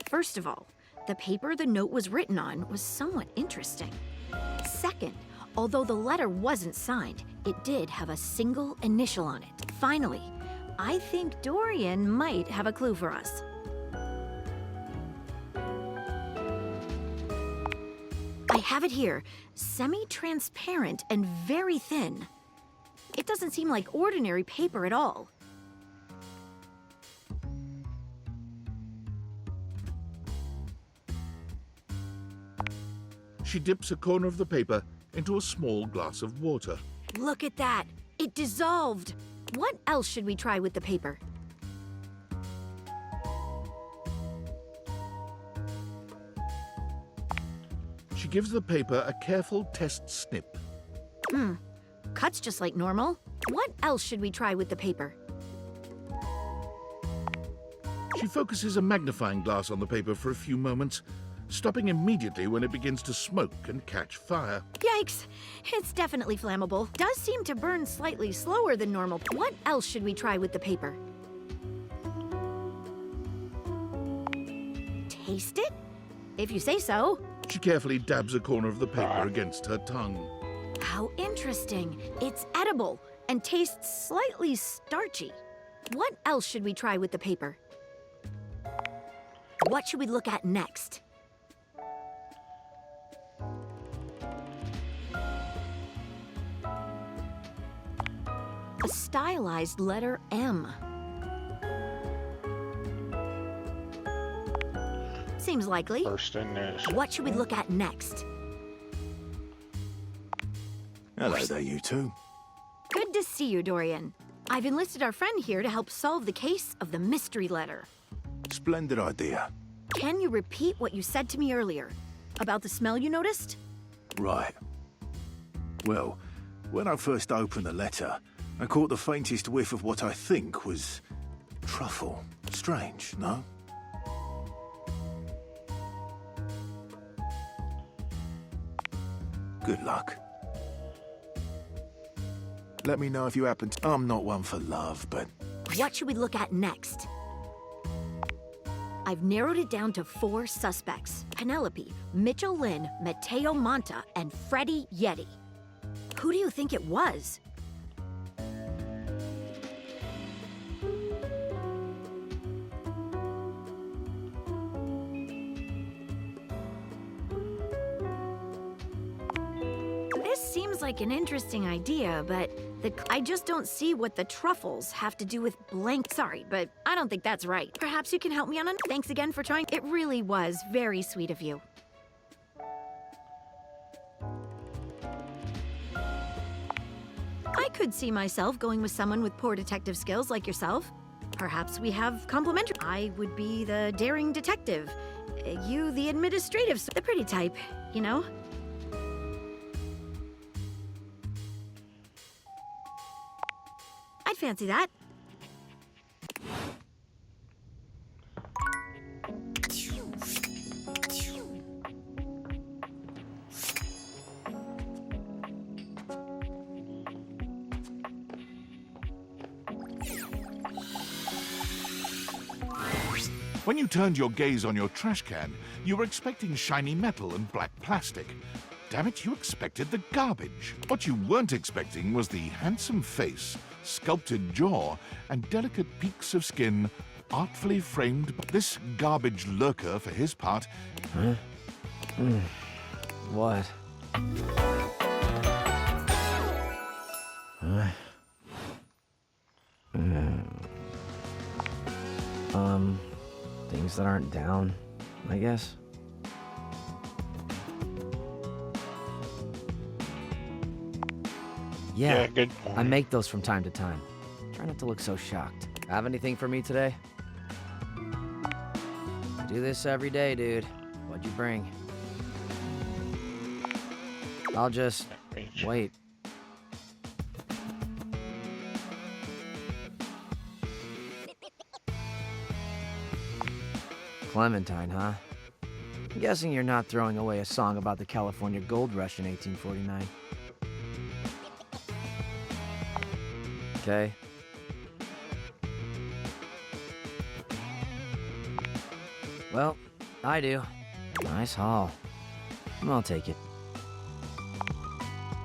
First of all, the paper the note was written on was somewhat interesting. Second, although the letter wasn't signed, it did have a single initial on it. Finally, I think Dorian might have a clue for us. I have it here, semi-transparent and very thin. It doesn't seem like ordinary paper at all. She dips a corner of the paper into a small glass of water. Look at that! It dissolved! What else should we try with the paper? She gives the paper a careful test snip. Cuts just like normal. What else should we try with the paper? She focuses a magnifying glass on the paper for a few moments, stopping immediately when it begins to smoke and catch fire. Yikes! It's definitely flammable. Does seem to burn slightly slower than normal. What else should we try with the paper? Taste it? If you say so. She carefully dabs a corner of the paper against her tongue. How interesting. It's edible and tastes slightly starchy. What else should we try with the paper? What should we look at next? A stylized letter M. Seems likely. First in this. What should we look at next? Hello there, you two. Good to see you, Dorian. I've enlisted our friend here to help solve the case of the mystery letter. Splendid idea. Can you repeat what you said to me earlier? About the smell you noticed? Right. Well, when I first opened the letter, I caught the faintest whiff of what I think was truffle. Strange, no? Good luck. Let me know if you happen to... I'm not one for love, but... What should we look at next? I've narrowed it down to 4 suspects. Penelope, Mitchell Lynn, Mateo Monta, and Freddie Yeti. Who do you think it was? This seems like an interesting idea, but I just don't see what the truffles have to do with blank. Sorry, but I don't think that's right. Perhaps you can help me on it. Thanks again for trying. It really was very sweet of you. I could see myself going with someone with poor detective skills like yourself. Perhaps we have complementary. I would be the daring detective. You the administrative, the pretty type, you know? fancy that. When you turned your gaze on your trash can, you were expecting shiny metal and black plastic. Damn it, you expected the garbage. What you weren't expecting was the handsome face, sculpted jaw, and delicate peaks of skin artfully framed. This garbage lurker, for his part... Huh? What? Things that aren't down, I guess. Yeah, good point. I make those from time to time. Try not to look so shocked. Have anything for me today? I do this every day, dude. What'd you bring? I'll just wait. Clementine, huh? I'm guessing you're not throwing away a song about the California Gold Rush in 1849. Okay. Well, I do. Nice haul. I'll take it.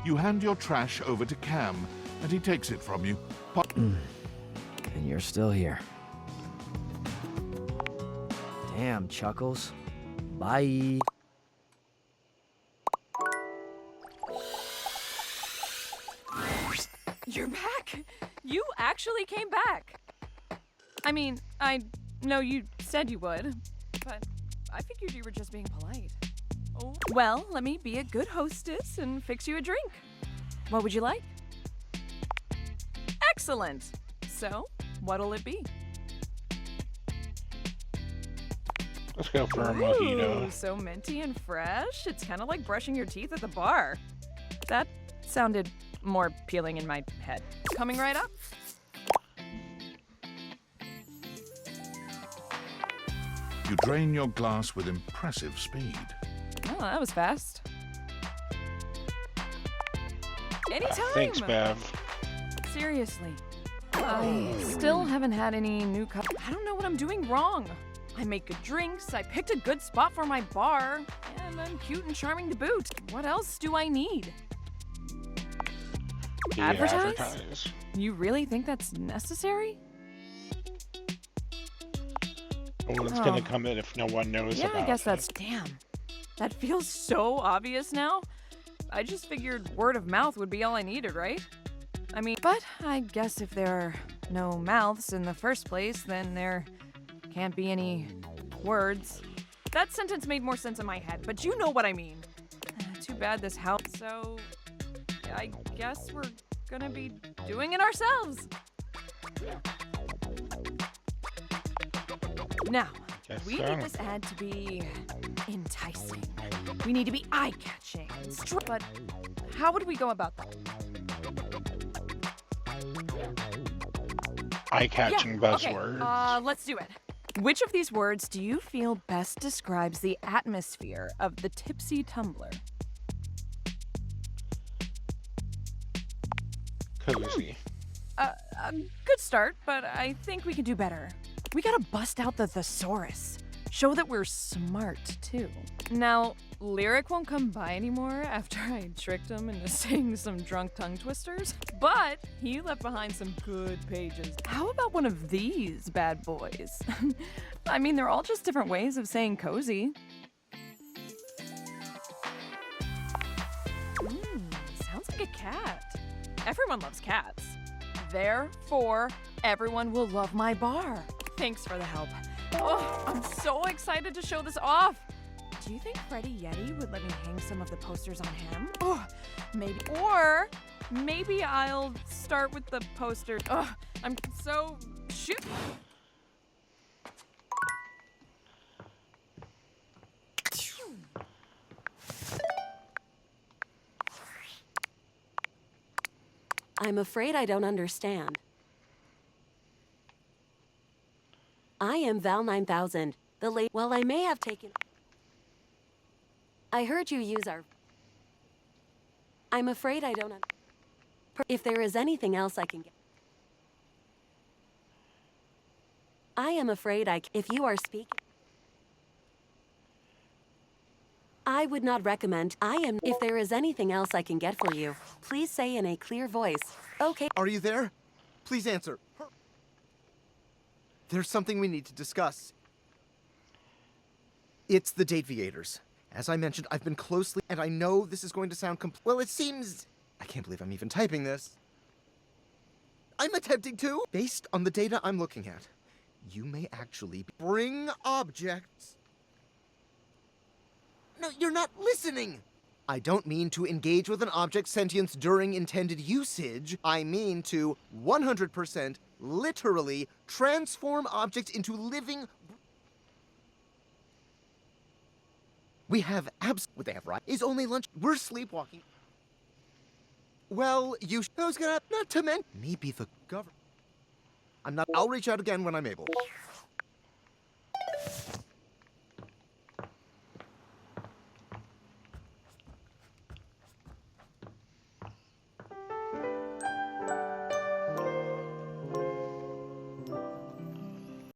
You hand your trash over to Cam, and he takes it from you. And you're still here. Damn, Chuckles. Bye. You're back! You actually came back! I mean, I know you said you would, but I figured you were just being polite. Oh. Well, let me be a good hostess and fix you a drink. What would you like? Excellent! So, what'll it be? Let's go for a Ooh, mojito. so minty and fresh. It's kind of like brushing your teeth at the bar. That sounded more appealing in my head. Coming right up. You drain your glass with impressive speed. Oh, that was fast. Anytime. Thanks, Bev. Seriously. I still haven't had any new cups. I don't know what I'm doing wrong. I make good drinks, I picked a good spot for my bar, and I'm cute and charming to boot. What else do I need? Advertise? You really think that's necessary? Well, it's gonna come in if no one knows Yeah, about I guess it. that's... Damn. That feels so obvious now. I just figured word of mouth would be all I needed, right? I mean, but I guess if there are no mouths in the first place, then there can't be any words. That sentence made more sense in my head, but you know what I mean. Too bad this house... So, I guess we're gonna be doing it ourselves. Now, we need this ad to be enticing. We need to be eye-catching. But how would we go about that? Eye-catching buzzwords. Okay, let's do it. Which of these words do you feel best describes the atmosphere of the Tipsy Tumbler? Cozy. A good start, but I think we can do better. We gotta bust out the thesaurus. Show that we're smart, too. Now, Lyric won't come by anymore after I tricked him into saying some drunk tongue twisters, but he left behind some good pages. How about one of these bad boys? I mean, they're all just different ways of saying cozy. Sounds like a cat. Everyone loves cats. Therefore, everyone will love my bar. Thanks for the help. Oh, I'm so excited to show this off. Do you think Freddie Yeti would let me hang some of the posters on him? Oh, maybe. Or maybe I'll start with the posters. Oh, I'm so... Shoot. I'm afraid I don't understand. am Val 9000. Well, I may have taken... I heard you use our... I'm afraid I don't... If there is anything else I can get... I am afraid if you are speaking... I would not recommend. If there is anything else I can get for you, please say in a clear voice. Okay. Are you there? Please answer. There's something we need to discuss. It's the Dateviators. As I mentioned, I've been closely, and I know this is going to sound well, it seems... I can't believe I'm even typing this. I'm attempting to. Based on the data I'm looking at, you may actually bring objects. No, you're not listening! I don't mean to engage with an object's sentience during intended usage. I mean to 100% literally transform objects into living... We have what they have right is only lunch. We're sleepwalking. Well, who's gonna, not to mention, maybe the government. I'll reach out again when I'm able.